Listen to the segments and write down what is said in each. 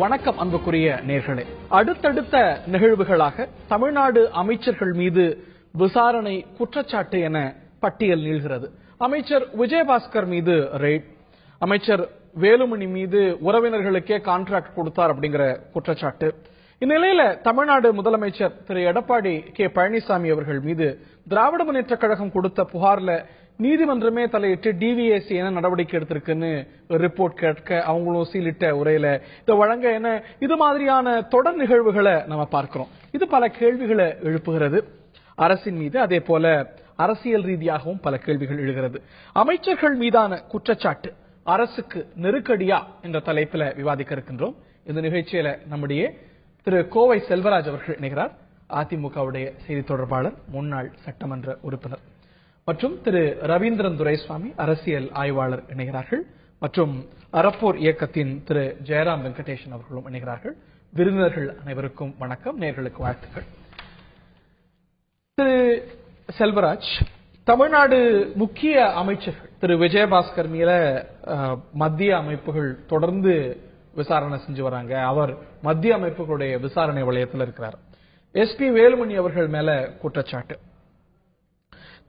வணக்கம் அன்புக்குரிய நேர்களே. அடுத்தடுத்த நிகழ்வுகளாக தமிழ்நாடு அமைச்சர்கள் மீது விசாரணை குற்றச்சாட்டு என பட்டியல் நீள்கிறது. அமைச்சர் விஜயபாஸ்கர் மீது ரெய்ட், அமைச்சர் வேலுமணி மீது உறவினர்களுக்கே கான்ட்ராக்ட் கொடுத்தார் அப்படிங்கிற குற்றச்சாட்டு. இந்நிலையில தமிழ்நாடு முதலமைச்சர் திரு எடப்பாடி கே பழனிசாமி அவர்கள் மீது திராவிட முன்னேற்ற கழகம் கொடுத்த புகார்ல நீதிமன்றமே தலையிட்டு டிவிஎஸ்சி என்ன நடவடிக்கை எடுத்திருக்குன்னு ரிப்போர்ட் கேட்க அவங்களும் சீலிட்ட உரையில இதை வழங்க என்ன இது மாதிரியான தொடர் நிகழ்வுகளை நம்ம பார்க்கிறோம். இது பல கேள்விகளை எழுப்புகிறது அரசின் மீது. அதே போல அரசியல் ரீதியாகவும் பல கேள்விகள் எழுகிறது. அமைச்சர்கள் மீதான குற்றச்சாட்டு அரசுக்கு நெருக்கடியா என்ற தலைப்பில் விவாதிக்க இருக்கின்றோம். இந்த நிகழ்ச்சியில நம்முடைய திரு கோவை செல்வராஜ் அவர்கள் இணைகிறார். அதிமுகவுடைய செய்தி தொடர்பாளர், முன்னாள் சட்டமன்ற உறுப்பினர், மற்றும் திரு ரவீந்திரன் துரைசுவாமி அரசியல் ஆய்வாளர் இணைகிறார்கள். மற்றும் அறப்போர் இயக்கத்தின் திரு ஜெயராம் வெங்கடேசன் அவர்களும் இணைகிறார்கள். விருந்தினர்கள் அனைவருக்கும் வணக்கம், நேயர்களுக்கு வாழ்த்துக்கள். திரு செல்வராஜ், தமிழ்நாடு முக்கிய அமைச்சர்கள் திரு விஜயபாஸ்கர் மீது மத்திய அமைப்புகள் தொடர்ந்து விசாரணை செஞ்சு வராங்க. அவர் மத்திய அமைப்புகளுடைய விசாரணை வளையத்தில் இருக்கிறார். எஸ்பி வேலுமணி அவர்கள் மேல குற்றச்சாட்டு.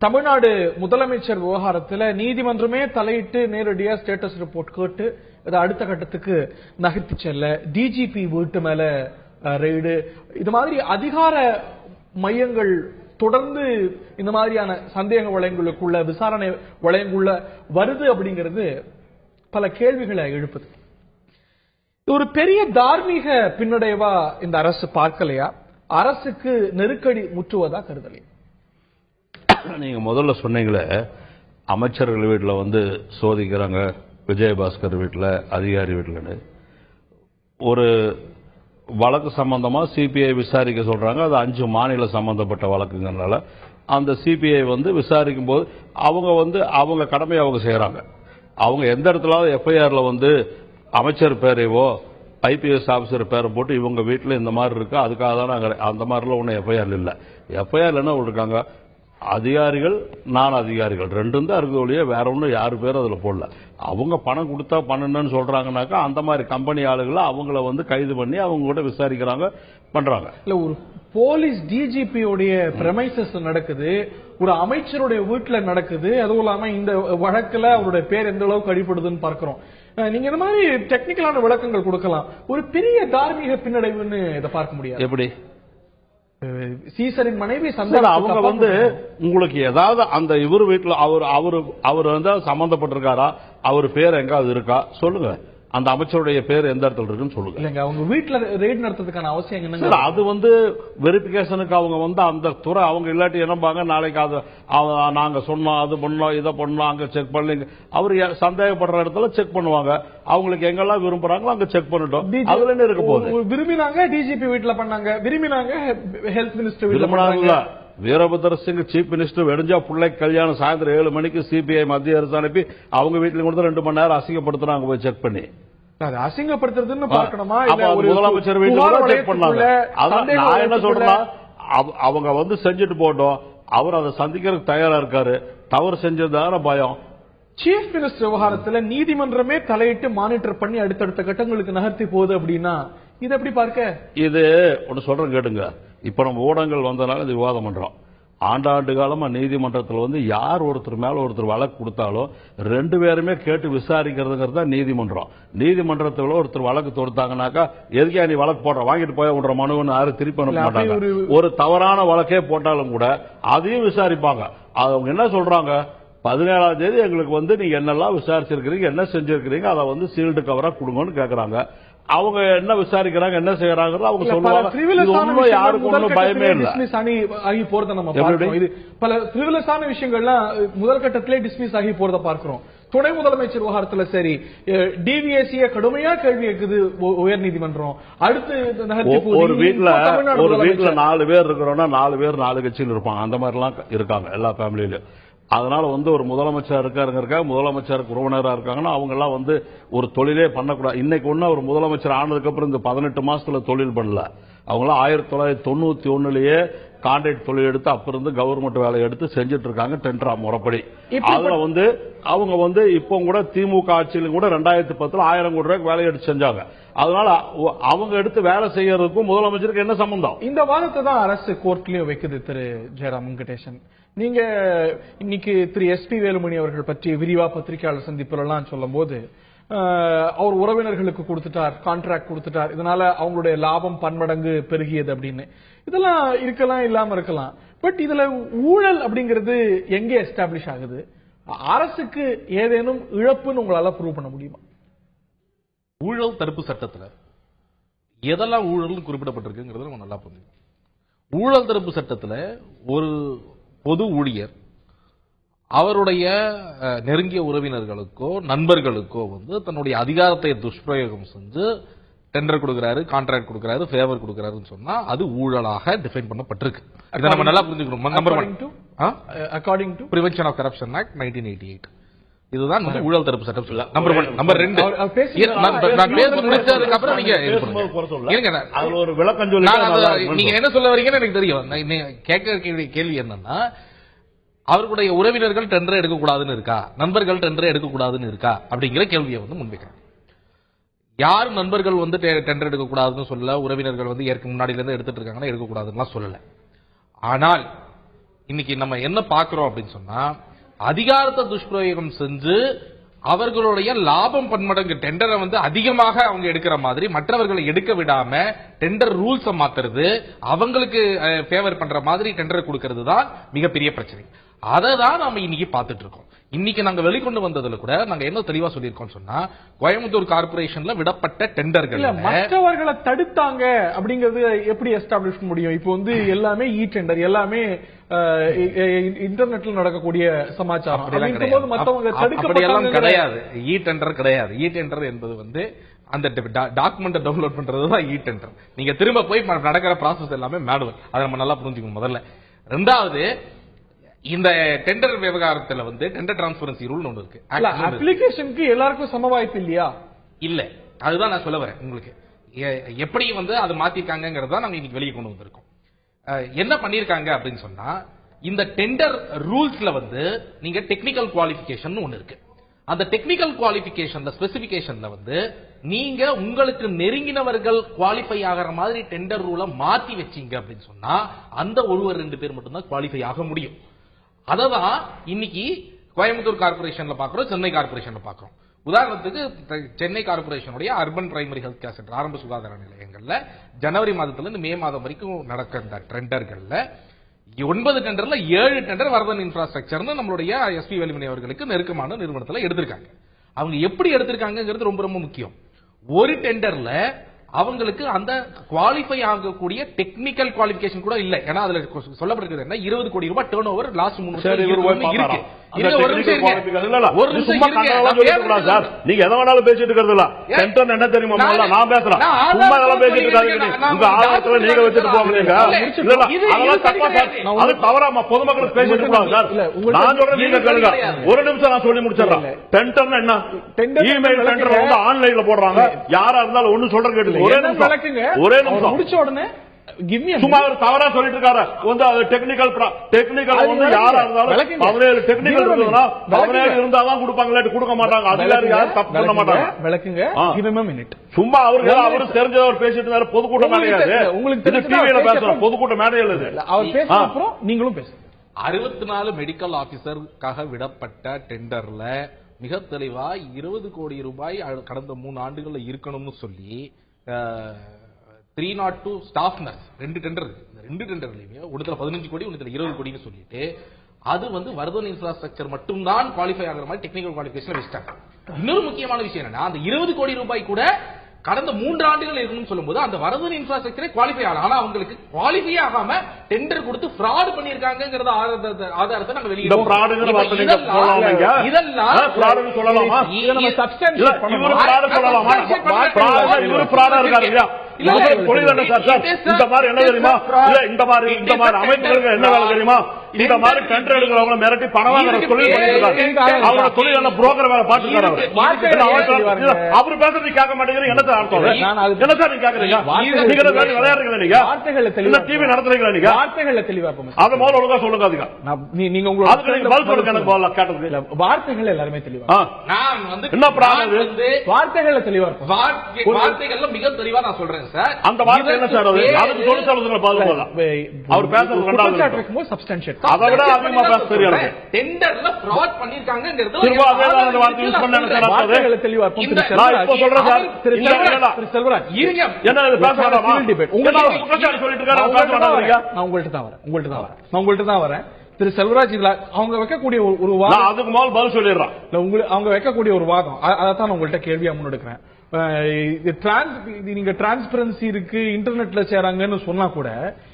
தமிழ்நாடு முதலமைச்சர் விவகாரத்தில் நீதிமன்றமே தலையிட்டு நேரடியா ஸ்டேட்டஸ் ரிப்போர்ட் கேட்டு இதை அடுத்த கட்டத்துக்கு நகர்த்தி செல்ல, டிஜிபி வீட்டு மேல ரெய்டு, இது மாதிரி அதிகார மையங்கள் தொடர்ந்து இந்த மாதிரியான சந்தேக வளையங்களுக்குள்ள விசாரணை வளையங்குள்ள வருது அப்படிங்கிறது பல கேள்விகளை எழுப்புது. ஒரு பெரிய தார்மீக பின்னடைவா இந்த அரசு பார்க்கலையா? அரசுக்கு நெருக்கடி முற்றுவதா கருதலையா? நீங்க முதல்ல சொன்னீங்களே, அமைச்சர்கள் வீட்டில் வந்து சோதிக்கிறாங்க, விஜயபாஸ்கர் வீட்டில், அதிகாரி வீட்டில் ஒரு வழக்கு சம்பந்தமா சிபிஐ விசாரிக்க சொல்றாங்க. அது 5 மாநில சம்பந்தப்பட்ட வழக்குங்கிறதுனால அந்த சிபிஐ வந்து விசாரிக்கும் போது அவங்க கடமையை அவங்க செய்யறாங்க. அவங்க எந்த இடத்துல எஃப்ஐஆர்ல வந்து அமைச்சர் பேரையோ ஐபிஎஸ் ஆபிசர் பேரை போட்டு இவங்க வீட்டில் இந்த மாதிரி இருக்கு, அதுக்காக தான் அந்த மாதிரிலாம் ஒன்றும் எஃப்ஐஆர் இல்லை. எஃப்ஐஆர் என்ன இருக்காங்க, அதிகாரிகள் நான் அதிகாரிகள் ரெண்டும் தான் இருக்குது ஒழிய வேற ஒன்றும் யாரு பேரும் அதுல போடல. அவங்க பணம் கொடுத்தா பண்ணுன்னு சொல்றாங்கன்னாக்கா அந்த மாதிரி கம்பெனி ஆளுகளை அவங்கள வந்து கைது பண்ணி அவங்க கூட விசாரிக்கிறாங்க, பண்றாங்க. இல்ல, ஒரு போலீஸ் டிஜிபி உடைய பிரமைசஸ் நடக்குது, ஒரு அமைச்சருடைய வீட்டுல நடக்குது. அதுவும் இல்லாம இந்த வழக்குல அவருடைய பேர் எந்த அளவுக்கு அடிபடுதுன்னு பார்க்கிறோம். நீங்க இந்த மாதிரி டெக்னிக்கலான விளக்கங்கள் கொடுக்கலாம். ஒரு பெரிய தார்மீக பின்னடைவுன்னு இதை பார்க்க முடியாது. எப்படி சீசரின் மனைவி அவங்க வந்து உங்களுக்கு ஏதாவது அந்த இவர் வீட்டுல அவர் வந்து சம்பந்தப்பட்டிருக்காரா, அவர் பேர் எங்காவது இருக்கா சொல்லுங்க. அந்த அமைச்சருடைய பேர் எந்த இடத்துல இருக்குன்னு சொல்லுங்க. இல்லங்க, அவங்க வீட்டுல ரெய்ட் நடத்துறதுக்கான அவசியம் என்ன? அது வந்து வெரிபிகேஷனுக்கு அவங்க வந்து அந்த துறை அவங்க இல்லாட்டி என்னப்பாங்க, நாளைக்கு அது நாங்க சொன்னோம், அது பண்ணோம், இதை பண்ணோம், அங்க செக் பண்ணீங்க, அவர் சந்தேகப்படுற இடத்துல செக் பண்ணுவாங்க. அவங்களுக்கு எங்கெல்லாம் விரும்புறாங்களோ அங்க செக் பண்ணிட்டோம். அதுல என்ன இருக்க போகுது? விரும்பினாங்க டிஜிபி வீட்டுல பண்ணாங்க, விரும்பினாங்க ஹெல்த் மினிஸ்டர் வீட்டுல பண்ணாங்க. வீரபத்ர சிங் சீஃப் மினிஸ்டர் வெடிஞ்சா பிள்ளை கல்யாணம் சாயந்தரம் 7 மணிக்கு சிபிஐ மத்திய அரசு அனுப்பி அவங்க வீட்டுல கொடுத்து 2 மணி நேரம் அசிங்கப்படுத்துறாங்க, போய் செக் பண்ணி. அசிங்கப்படுத்துறதுன்னு பார்க்கணுமா? முதலமைச்சர் வீட்டுல செக் பண்ணாங்க. நான் என்ன சொல்றேன்னா, அவங்க வந்து செஞ்சுட்டு போட்டோம், அவர் அதை சந்திக்கிறதுக்கு தயாரா இருக்காரு. தவறு செஞ்சதான பயம். சீஃப் மினிஸ்டர் விவகாரத்தில் நீதிமன்றமே தலையிட்டு மானிட்டர் பண்ணி அடுத்தடுத்த கட்டங்களுக்கு நகர்த்தி போகுது அப்படின்னா இது எப்படி பார்க்க? இது ஒன்னு சொல்றேன் கேட்டுங்க. இப்ப நம்ம ஊடகங்கள் வந்தனால இது விவாதம் பண்றோம். ஆண்டாண்டு காலமா நீதிமன்றத்தில் வந்து யார் ஒருத்தர் மேல ஒருத்தர் வழக்கு கொடுத்தாலும் 2 பேருமே கேட்டு விசாரிக்கிறதுங்கிறது தான் நீதிமன்றம். நீதிமன்றத்தில் ஒருத்தர் வழக்கு தொடுத்தாங்கன்னாக்கா எதுக்கே நீ வழக்கு போடுற, வாங்கிட்டு போய் விடுற மனுன்னு யாரும் திருப்பி அனுப்ப மாட்டாங்க. ஒரு தவறான வழக்கே போட்டாலும் கூட அதையும் விசாரிப்பாங்க. அவங்க என்ன சொல்றாங்க, 17ஆம் தேதி எங்களுக்கு வந்து நீங்க என்னெல்லாம் விசாரிச்சிருக்கிறீங்க, என்ன செஞ்சிருக்கிறீங்க, அதை வந்து சீல்டு கவரா கொடுங்கன்னு கேக்குறாங்க. அவங்க என்ன விசாரிக்கிறாங்க, என்ன செய்யறாங்க அவங்க சொல்லுவாங்க. யாருக்கும் ஒன்றும் பயமே இல்லை. பல ஃப்ரிவிலஸான விஷயங்கள்லாம் முதல் கட்டத்திலே டிஸ்மிஸ் ஆகி போறத பார்க்கிறோம். துணை முதலமைச்சர் விவகாரத்தில் சரி, டிவிஎஸ்சியை கடுமையா கேள்வி கேட்குது உயர்நீதிமன்றம். அடுத்து ஒரு வீட்டுல 4 பேர் இருக்கிறோம்னா 4 பேர் 4 கட்சியில் இருப்பாங்க. அந்த மாதிரி எல்லாம் இருக்காங்க எல்லா ஃபேமிலியிலும். அதனால வந்து ஒரு முதலமைச்சர் இருக்காருங்க, முதலமைச்சருக்கு உறவினராக இருக்காங்கன்னா அவங்க எல்லாம் வந்து ஒரு தொழிலே பண்ணக்கூடாது. இன்னைக்கு ஒண்ணு அவர் முதலமைச்சர் ஆனதுக்கு அப்புறம் இந்த 18 மாசத்துல தொழில் பண்ணல. அவங்களாம் 1991 கான்ட்ராக்ட் தொழில் எடுத்து அப்ப இருந்து கவர்மெண்ட் வேலையை எடுத்து செஞ்சுட்டு இருக்காங்க டெண்டரா முறைப்படி. அதுல வந்து அவங்க வந்து இப்போ கூட திமுக ஆட்சியிலும் கூட 2010 1000 கோடி ரூபாய்க்கு வேலையை எடுத்து செஞ்சாங்க. அதனால அவங்க எடுத்து வேலை செய்யறதுக்கும் முதலமைச்சருக்கு என்ன சம்பந்தம்? இந்த வாதத்தை தான் அரசு கோர்ட்லயும் வைக்குது. திரு ஜெயராம் வெங்கடேசன், நீங்க இன்னைக்கு திரு எஸ்பி வேலுமணி அவர்கள் பற்றி விரிவா பத்திரிகையாளர் சந்திப்புல எல்லாம் சொல்லும் போது அவர் உறவினர்களுக்கு கொடுத்துட்டார், கான்ட்ராக்ட் கொடுத்துட்டார், இதனால அவங்களுடைய லாபம் பன்மடங்கு பெருகியது அப்படின்னு. இதெல்லாம் இருக்கலாம், இல்லாம இருக்கலாம். பட் இதுல ஊழல் அப்படிங்கிறது எங்கே எஸ்டாப்ளிஷ் ஆகுது? அரசுக்கு ஏதேனும் இழப்புன்னு உங்களால ப்ரூவ் பண்ண முடியுமா? ஊழல் தடுப்பு சட்டத்துல எதெல்லாம் ஊழல் குறிப்பிடப்பட்டிருக்குங்கிறது நம்ம நல்லா புரிஞ்சுக்கணும். ஊழல் தடுப்பு சட்டத்துல ஒரு பொது ஊழியர் அவருடைய நெருங்கிய உறவினர்களுக்கோ நண்பர்களுக்கோ வந்து தன்னுடைய அதிகாரத்தை துஷ்பிரயோகம் செஞ்சு டெண்டர் கொடுக்கிறாரு, கான்ட்ராக்ட் கொடுக்கிறாரு, ஃபேவர் கொடுக்கிறாருன்னு சொன்னா அது ஊழலாக டிஃபைன் பண்ணப்பட்டிருக்கு. இதை நம்ம நல்லா புரிஞ்சுக்கணும். Number 1 according to prevention of corruption act 1988 இதுதான் வந்து ஊழல் தடுப்பு சட்டம் சொல்ல. நம்பர் 1. நம்பர் 2 நான் பேச முடிச்சதுக்கு அப்புறம் நீங்க அதுல ஒரு விளக்கம் சொல்லி நீங்க என்ன சொல்ல வரீங்கன்னு எனக்கு தெரியும். கேட்க கேள்வி என்னன்னா, அவர்களுடைய உறவினர்கள் டெண்டர் எடுக்கக்கூடாதுன்னு இருக்கா, நண்பர்கள் டெண்டர் எடுக்கக்கூடாதுன்னு இருக்கா அப்படிங்கிற கேள்வியை வந்து முன்வைக்கிறேன். யார் நண்பர்கள் வந்து டெண்டர் எடுக்கக்கூடாதுன்னு சொல்லல, உறவினர்கள் வந்து முன்னாடியில இருந்து எடுத்துட்டு இருக்காங்கன்னா எடுக்கக்கூடாதுன்னு சொல்லல. ஆனால் இன்னைக்கு நம்ம என்ன பாக்குறோம் அப்படின்னு சொன்னா, அதிகாரத்தை துஷ்பிரயோகம் செஞ்சு அவர்களுடைய லாபம் பன்மடங்கு டெண்டரை வந்து அதிகமாக அவங்க எடுக்கிற மாதிரி மற்றவர்களை எடுக்க விடாம டெண்டர் ரூல்ஸ் மாத்துறது, அவங்களுக்கு ஃபேவர் பண்ற மாதிரி டெண்டர் கொடுக்கிறது தான் மிகப்பெரிய பிரச்சனை. அதை தான் நாம இன்னைக்கு பார்த்துட்டு இருக்கோம். இன்னைக்கு நாங்க வெளிக்கொண்டு வந்ததுல கூட நாங்க என்ன தெளிவா சொல்லியிருக்கோம் சொன்னா, கோயம்புத்தூர் கார்பரேஷன்ல விடப்பட்ட டெண்டர்கள் மற்றவர்களை தடுத்தாங்க அப்படிங்கிறது எப்படி எஸ்டாப்ளிஷ் முடியும்? இப்போ வந்து எல்லாமே இ டெண்டர், எல்லாமே இன்டர்நெட்ல நடக்கக்கூடிய சமாச்சாரம். அப்படியெல்லாம் கிடையாது. இ டெண்டர் கிடையாது. இ டெண்டர் என்பது வந்து அந்த டாக்குமெண்ட் டவுன்லோட் பண்றதுதான் இ டெண்டர். நீங்க திரும்ப போய் நடக்கிற ப்ராசஸ் எல்லாமே மேனுவல். அதை நம்ம நல்லா புரிஞ்சுக்கணும் முதல்ல. ரெண்டாவது, இந்த டெண்டர் விவகாரத்துல வந்து டெண்டர் டிரான்ஸ்பரன்சி ரூல் ஒன்று இருக்கு. அப்ளிகேஷனுக்கு எல்லாருக்கும் சம வாய்ப்பு இல்லையா? இல்ல, அதுதான் நான் சொல்ல வரேன். உங்களுக்கு எப்படி வந்து அது மாத்திருக்காங்கிறத நாங்க இன்னைக்கு வெளியே கொண்டு வந்திருக்கோம். என்ன பண்ணிருக்காங்க அப்படின்னு சொன்னா, இந்த டெண்டர் ரூல்ஸ்ல வந்து நீங்க டெக்னிக்கல் குவாலிஃபிகேஷன் ஒன்னு இருக்கு. அந்த டெக்னிக்கல் குவாலிஃபிகேஷன்ல ஸ்பெசிபிகேஷன்ல வந்து நீங்க உங்களுக்கு நெருங்கினவர்கள் குவாலிஃபை ஆகிற மாதிரி டெண்டர் ரூலை மாத்தி வச்சீங்க அப்படின்னு சொன்னா அந்த ஒருவர் 2 பேர் மட்டும்தான் குவாலிஃபை ஆக முடியும். அததான் இன்னைக்கு கோயம்புத்தூர் கார்பரேஷன்ல பாக்குறோம், சென்னை கார்பரேஷன்ல பாக்குறோம். உதாரணத்துக்கு சென்னை கார்பரேஷனுடைய urban primary health care centre, ஆரம்ப சுகாதார நிலையங்கள்ல ஜனவரி மாதத்துல இருந்து மே மாதம் வரைக்கும் நடக்கிற டெண்டர்கள்ல 9 டெண்டர்ல 7 டெண்டர் வரதன் இன்ஃப்ராஸ்ட்ரக்சர்னு நம்மளுடைய எஸ்பி வேலுமணி அவர்களுக்கு நெருக்கமான நிறுவனத்தில் எடுத்திருக்காங்க. அவங்க எப்படி எடுத்திருக்காங்கிறது ரொம்ப ரொம்ப முக்கியம். ஒரு டெண்டர்ல அவங்களுக்கு அந்த குவாலிஃபை ஆகக்கூடிய டெக்னிக்கல் குவாலிஃபிகேஷன் கூட இல்ல. ஏன்னா அதுல சொல்லப்பட்டிருக்கிறது என்ன, 20 கோடி ரூபாய் டர்ன் ஓவர் லாஸ்ட் 3 வருஷம் இருக்கு. நீங்க எதை வேணாலும் பேசிட்டு இருக்கிறது இல்ல. டெண்டர் என்ன தெரியுமா, நான் பேசுறேன். சும்மா எல்லாம் பேசிட்டு இருக்காங்க. உங்க ஆதாரத்துல நீங்க வச்சுட்டு போங்க. அது தவறாம பொதுமக்களுக்கு பேசிட்டு இருக்காங்க சார். நான் சொல்றேன், நீங்க கேளுங்க. ஒரு நிமிஷம் நான் சொல்லி முடிச்சிடறேன். டெண்டர் என்ன, இமெயில் டெண்டர் வந்து ஆன்லைன்ல போடுறாங்க. யாரா இருந்தாலும் ஒண்ணு சொல்ற கேட்டு ஒரே நிமிஷம் முடிச்ச உடனே சும்மா தவறா சொல்லிட்டு இருக்காரு. வந்து அது டெக்னிக்கல் வந்து யாரா இருந்தாலும் 17 டெக்னிக்கல் இருக்குதுன்னா 17 இருந்தாதான் கொடுப்பாங்க, கொடுக்க மாட்டாங்க. அதிகாரி யாரும் தப்பு பண்ண மாட்டாங்க. விளக்குங்க. சும்மா அவரு தெரிஞ்சவர் பேசிட்டு இருந்தாரு. பொதுக்கூட்டம் மேடையாது, உங்களுக்கு டிவியில பேசுறோம். பொதுக்கூட்ட மேடையில் அவர் பேச அப்புறம் நீங்களும் பேச 64 மெடிக்கல் ஆபீசருக்காக விடப்பட்ட டெண்டர்ல மிக தெளிவா 20 கோடி ரூபாய் கடந்த 3 ஆண்டுகள்ல இருக்கணும்னு சொல்லி 302 ஸ்டாஃப் நர்ஸ் 2 டெண்டர் இருக்கு. இந்த 2 டெண்டர்லயுமே ஒன்றுல 15 கோடி, ஒன்றுல 20 கோடின்னு சொல்லிட்டு அது வந்து வர்தன் இன்ஃப்ராஸ்ட்ரக்சர் மட்டும்தான் குவாலிஃபை ஆகிற மாதிரி டெக்னிக்கல் குவாலிஃபிகேஷன் வச்சிட்டாங்க. இன்னொரு முக்கியமான விஷயம் என்னன்னா, அந்த 20 கோடி ரூபாய் கூட கடந்த 3 ஆண்டுகள் இருக்கணும்னு சொல்லும்போது அந்த வர்தன் இன்ஃப்ராஸ்ட்ரக்சரே குவாலிஃபை ஆகல. ஆனா அவங்களுக்கு குவாலிஃபை ஆகாம டெண்டர் கொடுத்து ஃப்ராட் பண்ணிருக்காங்கிறத ஆதாரத்தை நாங்க வெளியிட்டோம். அமைப்புகளுக்கு என்ன வேலை தெரியுமா, இந்த மாதிரி டெண்டர் எடுக்கிறவங்க மிரட்டி பணம் வாங்குற தொழில் பண்ணிருக்காங்க. அவங்க தொழில் என்ன புரோக்கர் வேலை பாத்துக்காரு. அவரு பேசுறது கேட்க மாட்டேங்கிறீங்க. என்ன சார் அர்த்தம்? என்ன சார் நீங்க கேக்குறீங்க? நீங்க விளையாடுறீங்களா? நீங்க டிவி நடத்துறீங்களா? நீங்க வார்த்தைகளை தெளிவா அது முதல்ல ஒழுங்கா சொல்லுங்க. நீங்க உங்களுக்கு பதில் சொல்லுங்க. எனக்கு முதல்ல கேட்டது வார்த்தைகள் எல்லாருமே தெளிவா. நான் வந்து என்ன ப்ராப்ளம்? வார்த்தைகள் தெளிவா இருக்கும். வார்த்தைகள்ல மிக தெளிவா நான் சொல்றேன் சார். அந்த வார்த்தை என்ன சார்? அதுக்கு சொல்லி சொல்லுங்க. பாருங்க அவர் பேசுறது ரெண்டாவது இருக்கும்போது சப்ஸ்டான்ஷியேட் அதை விட அதிகமா பேச தெரியாது. டெண்டர்ல ஃப்ராட் பண்ணிருக்காங்கங்கிறது திரும்ப அதே அந்த வார்த்தை யூஸ் பண்ணாங்க சார். வார்த்தைகள் தெளிவா இருக்கும். நான் இப்ப சொல்றேன் சார். திரு செல்வராஜ் இருங்க. என்ன இது பேசறதா டிபேட் உங்களுக்கு குற்றச்சாட்டு சொல்லிட்டு இருக்காரு. நான் உங்கள்ட்ட தான் வரேன். திரு செல்வராஜ் இதுல அவங்க வைக்கக்கூடிய ஒரு வாதம் அதுக்கு மேல பதில் சொல்லிடுறான். அவங்க வைக்கக்கூடிய ஒரு வாதம் அதான் நான் உங்கள்ட்ட கேள்வியா முன்னெடுக்கிறேன். நீங்க டிரான்ஸ்பரன்சி இருக்கு இன்டர்நெட்ல சேராங்கன்னு சொன்னா கூட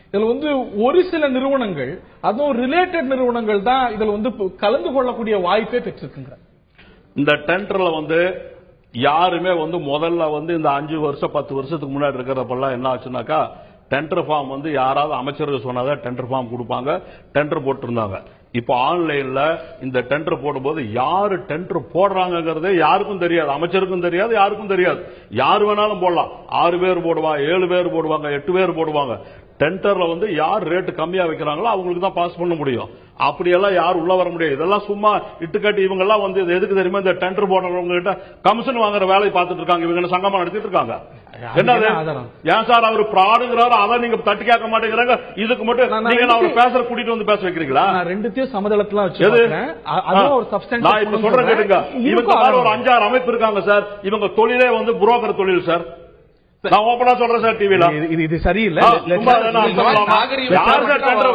இதுல வந்து ஒரு சில நிறுவனங்கள் அதுவும் ரிலேட்டட் நிறுவனங்கள் தான் இதுல வந்து கலந்து கொள்ளக்கூடிய வாய்ப்பே பெற்றிருக்குங்க. இந்த டெண்டர்ல வந்து யாருமே வந்து முதல்ல வந்து இந்த 5 வருஷம் 10 வருஷத்துக்கு முன்னாடி இருக்கிறப்பெல்லாம் என்ன ஆச்சுனாக்கா டெண்டர் ஃபார்ம் வந்து யாராவது அமைச்சர்கள் சொன்னாதான் டெண்டர் ஃபார்ம் கொடுப்பாங்க. டெண்டர் போட்டு இருந்தாங்க. இப்ப ஆன்லைன்ல இந்த டெண்டர் போடும்போது யாரு டெண்டர் போடுறாங்கிறதே யாருக்கும் தெரியாது. அமைச்சருக்கும் தெரியாது, யாருக்கும் தெரியாது. யாரு வேணாலும் போடலாம். 6 பேர் போடுவாங்க, 7 பேர் போடுவாங்க, 8 பேர் போடுவாங்க. டெண்டர்ல வந்து யார் ரேட் கம்மியா வைக்கிறாங்களோ அவங்களுக்கு தான் பாஸ் பண்ண முடியும். அப்படியெல்லாம் யாரும் உள்ள வர முடியாது. இதெல்லாம் சும்மா இட்டுக்கட்டி இவங்க எல்லாம் வந்து எதுக்கு தெரியுமா இந்த டெண்டர் போடுறவங்க கிட்ட கமிஷன் வாங்குற வேலையை பார்த்துட்டு இருக்காங்க. இவங்க சங்கமா நடத்திட்டு இருக்காங்க. என்னது ஏன் சார் அவர் பிராடுங்கிறாரு அதை நீங்க தட்டி கேட்க மாட்டேங்கிறாங்க. இதுக்கு மட்டும் நீங்க அவர் பேசுற கூட்டிட்டு வந்து பேச வைக்கிறீங்களா? ரெண்டுத்தையும் சமதளத்துல நான் இப்ப சொல்றேன் கேட்டுங்க. இவங்க ஒரு 5-6 அமைப்பு இருக்காங்க சார். இவங்க தொழிலே வந்து புரோக்கர் தொழில் சார். நான் ஓபனா சொல்றேன் சார். டிவில இது சரியில்லை.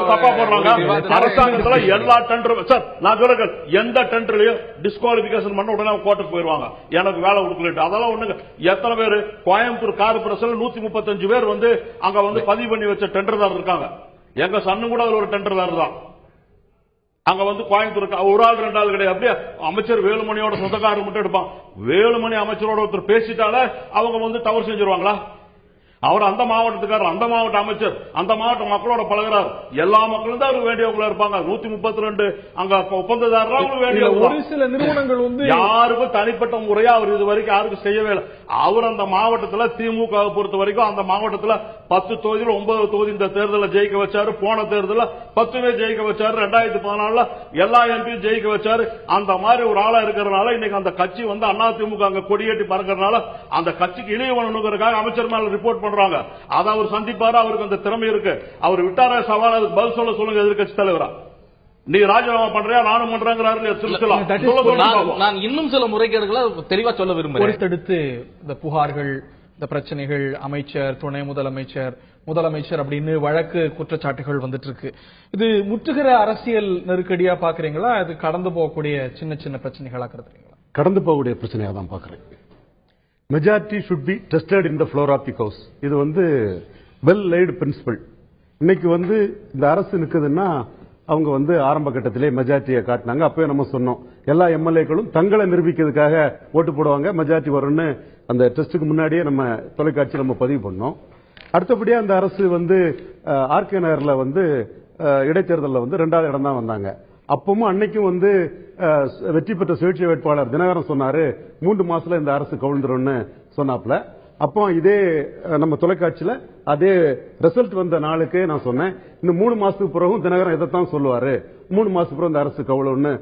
தப்பா போடுறாங்க. அரசாங்கத்துல எல்லா டெண்டரும் சார் நான் சொல்றேன் எந்த டெண்டர்லயும் டிஸ்குவாலிபிகேஷன் பண்ண உடனே கோர்ட்டுக்கு போயிருவாங்க. எனக்கு வேலை கொடுக்கல. அதெல்லாம் ஒண்ணுங்க. எத்தனை பேர் கோயம்புத்தூர் கார்பரேஷன் 135 பேர் வந்து அங்க வந்து பதிவு பண்ணி வச்ச டெண்டர்தாரர் இருக்காங்க. எங்க சன்னு கூட ஒரு டெண்டர்தாரர் தான். அங்க வந்து கோயம்புத்தூர் ஒரு ஆள் 2 ஆள் கிடையாது. அப்படியே அமைச்சர் வேலுமணியோட சொந்தக்காரர் மட்டும் எடுப்பான். வேலுமணி அமைச்சரோட ஒருத்தர் பேசிட்டாலே அவங்க வந்து தவறு செஞ்சிருவாங்களா? அவர் அந்த மாவட்டத்துக்காரர், அந்த மாவட்ட அமைச்சர், அந்த மாவட்ட மக்களோட பழகிறார். எல்லா மக்களும் தான் அவருக்கு வேண்டியவங்களா இருப்பாங்க. 132 அங்க ஒப்பந்ததாரர் வேண்டிய ஒரு சில நிறுவனங்கள் வந்து யாருக்கும் தனிப்பட்ட முறையா அவர் இது வரைக்கும் யாருக்கும் செய்யவே இல்லை. அவர் அந்த மாவட்டத்தில் திமுக பொறுத்த வரைக்கும் அந்த மாவட்டத்தில் 10 தொகுதியில் 9 தொகுதி இந்த தேர்தலில் ஜெயிக்க வச்சாரு. போன தேர்தலில் 10 ஜெயிக்க வச்சாரு. 2014 எல்லா எம்பியும் ஜெயிக்க வச்சாரு. அந்த மாதிரி ஒரு ஆளா இருக்கிறதுனால இன்னைக்கு அந்த கட்சி வந்து அதிமுக அங்க கொடியேற்றி பறக்கிறதுனால அந்த கட்சிக்கு இழிவு பண்ணணுங்கிறதுக்காக அமைச்சர் மேல ரிப்போர்ட் பண்றாங்க. அதை அவர் சந்திப்பாரு. அவருக்கு அந்த திறமை இருக்கு. அவர் விட்டார சவால் அதுக்கு பதில் சொல்லுங்க எதிர்கட்சி தலைவரா. நீ ராஜினாமா பண்றியா நானும் பண்றேங்கிறாரு. நான் இன்னும் சில முறைகேடுகளை தெளிவா சொல்ல விரும்புறேன். அடுத்தடுத்து இந்த புகார்கள், இந்த பிரச்சனைகள், அமைச்சர், துணை முதலமைச்சர், முதலமைச்சர் அப்படின்னு வழக்கு குற்றச்சாட்டுகள் வந்துட்டு இருக்கு. இது முற்றுகிற அரசியல் நெருக்கடியா பாக்குறீங்களா? இது கடந்து போகக்கூடிய சின்ன சின்ன பிரச்சனைகளா கருதுறீங்களா? கடந்து போகக்கூடிய பிரச்சனையா தான் பாக்குறேன். Majority should be tested in the floor of the house. இது வந்து வெல் லைடு பிரின்சிபல். இன்னைக்கு வந்து இந்த அரசு நிற்குதுன்னா அவங்க வந்து ஆரம்ப கட்டத்திலே மெஜாரிட்டியை காட்டினாங்க. அப்பவே நம்ம சொன்னோம் எல்லா எம்எல்ஏக்களும் தங்களை நிரூபிக்கிறதுக்காக ஓட்டு போடுவாங்க, மெஜாரிட்டி வரும்னு அந்த டெஸ்டுக்கு முன்னாடியே நம்ம தொலைக்காட்சியில் நம்ம பதிவு பண்ணோம். அடுத்தபடியா அந்த அரசு வந்து ஆர்கே நகர்ல வந்து இடைத்தேர்தலில் வந்து 2வது இடம் தான் வந்தாங்க. அப்பவும் அன்னைக்கும் வந்து வெற்றி பெற்ற சுயேட்சை வேட்பாளர் தினகரன் சொன்னாரு 3 மாசத்துல இந்த அரசு கவிழ்ந்துரும்னு சொன்னாப்ல. அப்போ இதே நம்ம தொலைக்காட்சியில அதே ரிசல்ட் வந்த நாளுக்கு நான் சொன்னேன் இந்த 3 மாசத்துக்கு பிறகும் தினகரன் இதைத்தான் சொல்லுவாரு, 3 மாசத்துக்கு பிறகு இந்த அரசு கவிழும்னு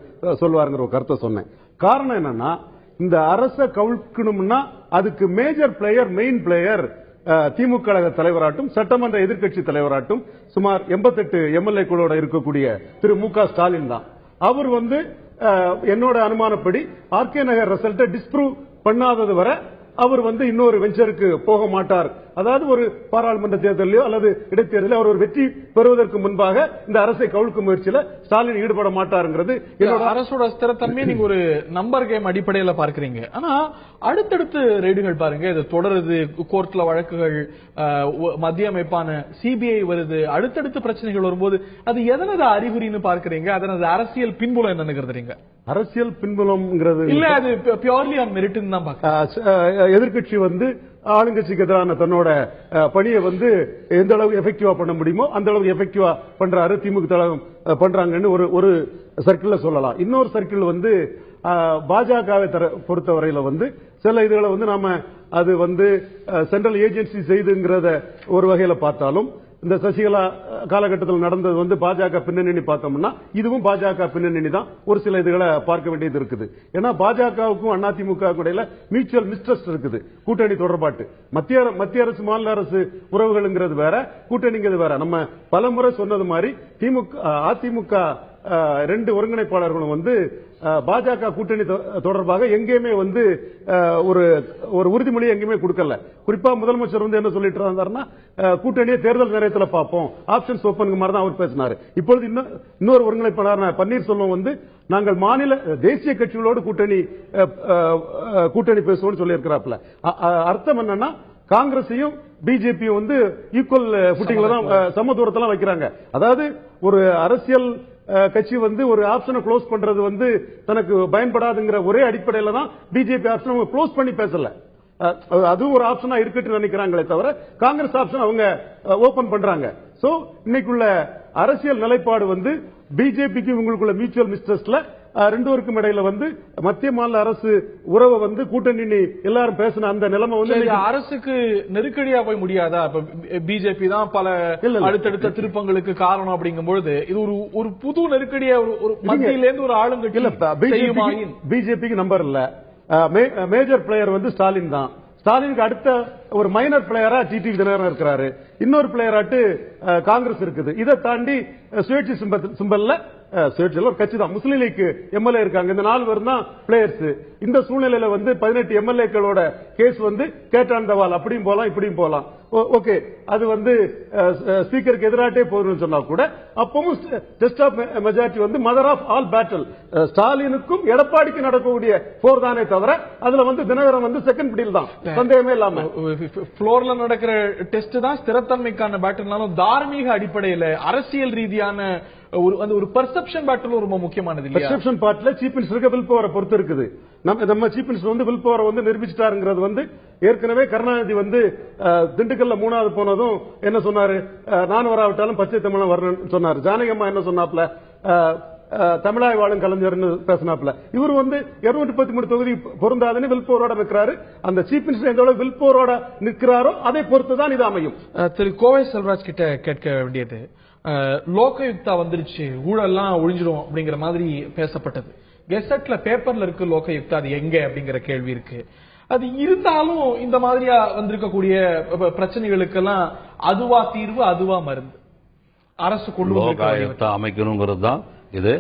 சொல்லுவாருங்கிற ஒரு கருத்தை சொன்னேன். காரணம் என்னன்னா இந்த அரசை கவிழ்க்கணும்னா அதுக்கு மேஜர் பிளேயர், மெயின் பிளேயர் திமுக கழக தலைவராட்டும் சட்டமன்ற எதிர்க்கட்சி தலைவராட்டும் சுமார் 88 எம்எல்ஏக்களோட இருக்கக்கூடிய திரு மு.க. ஸ்டாலின் தான். அவர் வந்து என்னோட அனுமானப்படி ஆர்கே நகர் ரிசல்ட்டை டிஸ்ப்ரூவ் பண்ணாதது வரை அவர் வந்து இன்னொரு வெஞ்சருக்கு போக மாட்டார். அதாவது ஒரு பாராளுமன்ற தேர்தலையோ அல்லது இடைத்தேர்தலில் அவர் ஒரு வெற்றி பெறுவதற்கு முன்பாக இந்த அரசை கவிழ்க்கும் முயற்சியில ஸ்டாலின் ஈடுபட மாட்டாருங்கிறது என்னோட அரசோட ஸ்திரத்தன்மை. நீங்க ஒரு நம்பர் கேம் அடிப்படையில் பார்க்கிறீங்க. ஆனா அடுத்தடுத்து ரெய்டுகள் பாருங்க, இது தொடருது, கோர்ட்ல வழக்குகள், மத்திய அமைப்பான சிபிஐ வருது, அடுத்தடுத்து பிரச்சனைகள் வரும்போது அது எதனது அறிகுறின்னு பார்க்கிறீங்க? அதனது அரசியல் பின்புலம் என்ன கருதுறீங்க? அரசியல் பின்புலம்ங்கிறது இல்ல, அது பியூர்லி ஆன் மெரிட்னு தான் பார்க்க. எதிர்கட்சி வந்து ஆளுங்கட்சிக்கு எதிரான தன்னோட பணியை வந்து எந்த அளவுக்கு எஃபெக்டிவா பண்ண முடியுமோ அந்த அளவுக்கு எஃபெக்டிவா பண்றாரு. திமுக பண்றாங்கன்னு ஒரு சர்க்கிள் சொல்லலாம். இன்னொரு சர்க்கிள் வந்து பாஜகவை பொறுத்தவரையில வந்து சில இதுகளை வந்து நாம அது வந்து சென்ட்ரல் ஏஜென்சி செய்துங்கிறத ஒரு வகையில பார்த்தாலும் இந்த சசிகலா காலகட்டத்தில் நடந்தது வந்து பாஜக பின்னணி பார்த்தோம்னா இதுவும் பாஜக பின்னணி தான். ஒரு சில இதுகளை பார்க்க வேண்டியது இருக்குது. ஏன்னா பாஜகவுக்கும் அதிமுக இடையில மியூச்சுவல் மிஸ்ட்ரஸ்ட் இருக்குது. கூட்டணி தொடர்பாட்டு மத்திய அரசு மாநில அரசு உறவுகள்ங்கிறது வேற, கூட்டணிங்கிறது வேற. நம்ம பலமுறை சொன்னது மாதிரி அதிமுக ரெண்டு ஒருங்கிணைப்பாளர்களும் வந்து பாஜக கூட்டணி தொடர்பாக எங்கேயுமே வந்து ஒரு உறுதிமொழி எங்கேயுமே கொடுக்கல. குறிப்பா முதலமைச்சர் வந்து என்ன சொல்லிட்டு இருந்தாருன்னா கூட்டணியை தேர்தல் நேரத்தில் பார்ப்போம், ஆப்ஷன்ஸ் ஓபன் மாதிரி தான் அவர் பேசினாரு. இப்பொழுது இன்னொரு ஒருங்கிணைப்பாளர் பன்னீர்செல்வம் வந்து நாங்கள் மாநில தேசிய கட்சிகளோடு கூட்டணி பேசுவோம் சொல்லி இருக்கிறாப்ல. அர்த்தம் என்னன்னா காங்கிரஸையும் பிஜேபியும் வந்து ஈக்குவல் ஃபுட்டிங்ல தான் சம தூரத்தெல்லாம் வைக்கிறாங்க. அதாவது ஒரு அரசியல் கட்சி வந்து ஒரு ஆப்ஷனை க்ளோஸ் பண்றது வந்து தனக்கு பயன்படாதுங்கிற ஒரே அடிப்படையில தான் பிஜேபி ஆப்ஷன் க்ளோஸ் பண்ணி பேசல. அதுவும் ஒரு ஆப்ஷனா இருக்கட்டும் நினைக்கிறாங்களே தவிர காங்கிரஸ் ஆப்ஷன் அவங்க ஓபன் பண்றாங்க. சோ இன்னைக்குள்ள அரசியல் நிலைப்பாடு வந்து பிஜேபிக்கு உங்களுக்குள்ள மியூச்சுவல் மிஸ்ட்ரஸ்ட்ல ரெண்டு பேருக்கும் இடையில வந்து மத்திய மாநில அரசு உறவை வந்து கூட்டணி எல்லாரும் பேசின அந்த நிலைமை வந்து அரசுக்கு நெருக்கடியா போய் முடியாதா? பிஜேபி தான் பல அடுத்தடுத்த திருப்பங்களுக்கு காரணம் அப்படிங்கும்போது இது ஒரு புது நெருக்கடியா ஒரு மத்தியில இருந்து ஒரு ஆளுங்கட்சி. பிஜேபிக்கு நம்பர் இல்ல, மேஜர் பிளேயர் வந்து ஸ்டாலின் தான். ஸ்டாலினுக்கு அடுத்த ஒரு மைனர் பிளேயரா டிடிவி தினகரன் இருக்கிறாரு, இன்னொரு பிளேயராட்டு காங்கிரஸ் இருக்குது. இதை தாண்டி சுயேட்சை சிம்பல்ல சுயேட்சையில் ஒரு கட்சி தான் முஸ்லீம் லீக் எம்எல்ஏ இருக்காங்க. இந்த 4 பேர் தான் பிளேயர்ஸ். இந்த சூழ்நிலையில வந்து 18 எம்எல்ஏக்களோட கேஸ் வந்து கேட்டான் தவால் அப்படியும் போலாம் இப்படியும் போலாம். ஓகே, அது வந்து ஸ்பீக்கருக்கு எதிராட்டே போதுன்னு சொன்னா கூட அப்பவும் டெஸ்ட் ஆஃப் மெஜாரிட்டி வந்து மதர் ஆஃப் ஆல் பேட்டில் ஸ்டாலினுக்கும் எடப்பாடிக்கும் நடக்கக்கூடிய போர் தானே தவிர அதுல வந்து தினகரன் வந்து செகண்ட் பிடியில் தான், சந்தேகமே இல்லாம. புளோர்ல நடக்கிற டெஸ்ட் தான் ஸ்திரத்தன்மைக்கான பேட்டில்னாலும் தார்மீக அடிப்படையில் அரசியல் ரீதியான ஒரு பெர்செப்ஷன் பேட்டில் ரொம்ப முக்கியமானது. பெர்செப்ஷன் பார்ட்ல சீஃப் மினிஸ்டருக்கு வில் பவரை பொறுத்து இருக்குது. நம்ம சீஃப் மினிஸ்டர் வந்து வில் பவரை வந்து நிரூபிச்சிட்டாருங்கிறது வந்து ஏற்கனவே கருணாநிதி வந்து திண்டுக்கல்ல 3வது போனதும் என்ன சொன்னாரு, நான் வராவிட்டாலும் பச்சை தமிழன் வரணும்னு சொன்னாரு. ஜானகி அம்மா என்ன சொன்னாப்ல, தமிழாய் வாழும் கலைஞர்னு பேசினாப்ல. இவர் வந்து 233 தொகுதி பொருந்தாதுன்னு வில் பவரோட நிற்கிறாரு. அந்த சீஃப் மினிஸ்டர் எந்த வில் பவரோட நிற்கிறாரோ அதை பொறுத்துதான் இது அமையும். திரு கோவை செல்வராஜ் கிட்ட கேட்க வேண்டியது, லோகயுக்தா வந்துருச்சு, ஊழல்லாம் ஒழிஞ்சிரும் அப்படிங்கிற மாதிரி பேசப்பட்டது. கெசட்ல பேப்பர்ல இருக்கு லோகயுக்தா, அது எங்க அப்படிங்கிற கேள்வி இருக்கு. அது இருந்தாலும் இந்த மாதிரியா வந்திருக்கக்கூடிய பிரச்சனைகளுக்கெல்லாம் அதுவா தீர்வு, அதுவா மருந்து? அரசு கொண்டு அமைக்கணுங்கிறது தான் இது.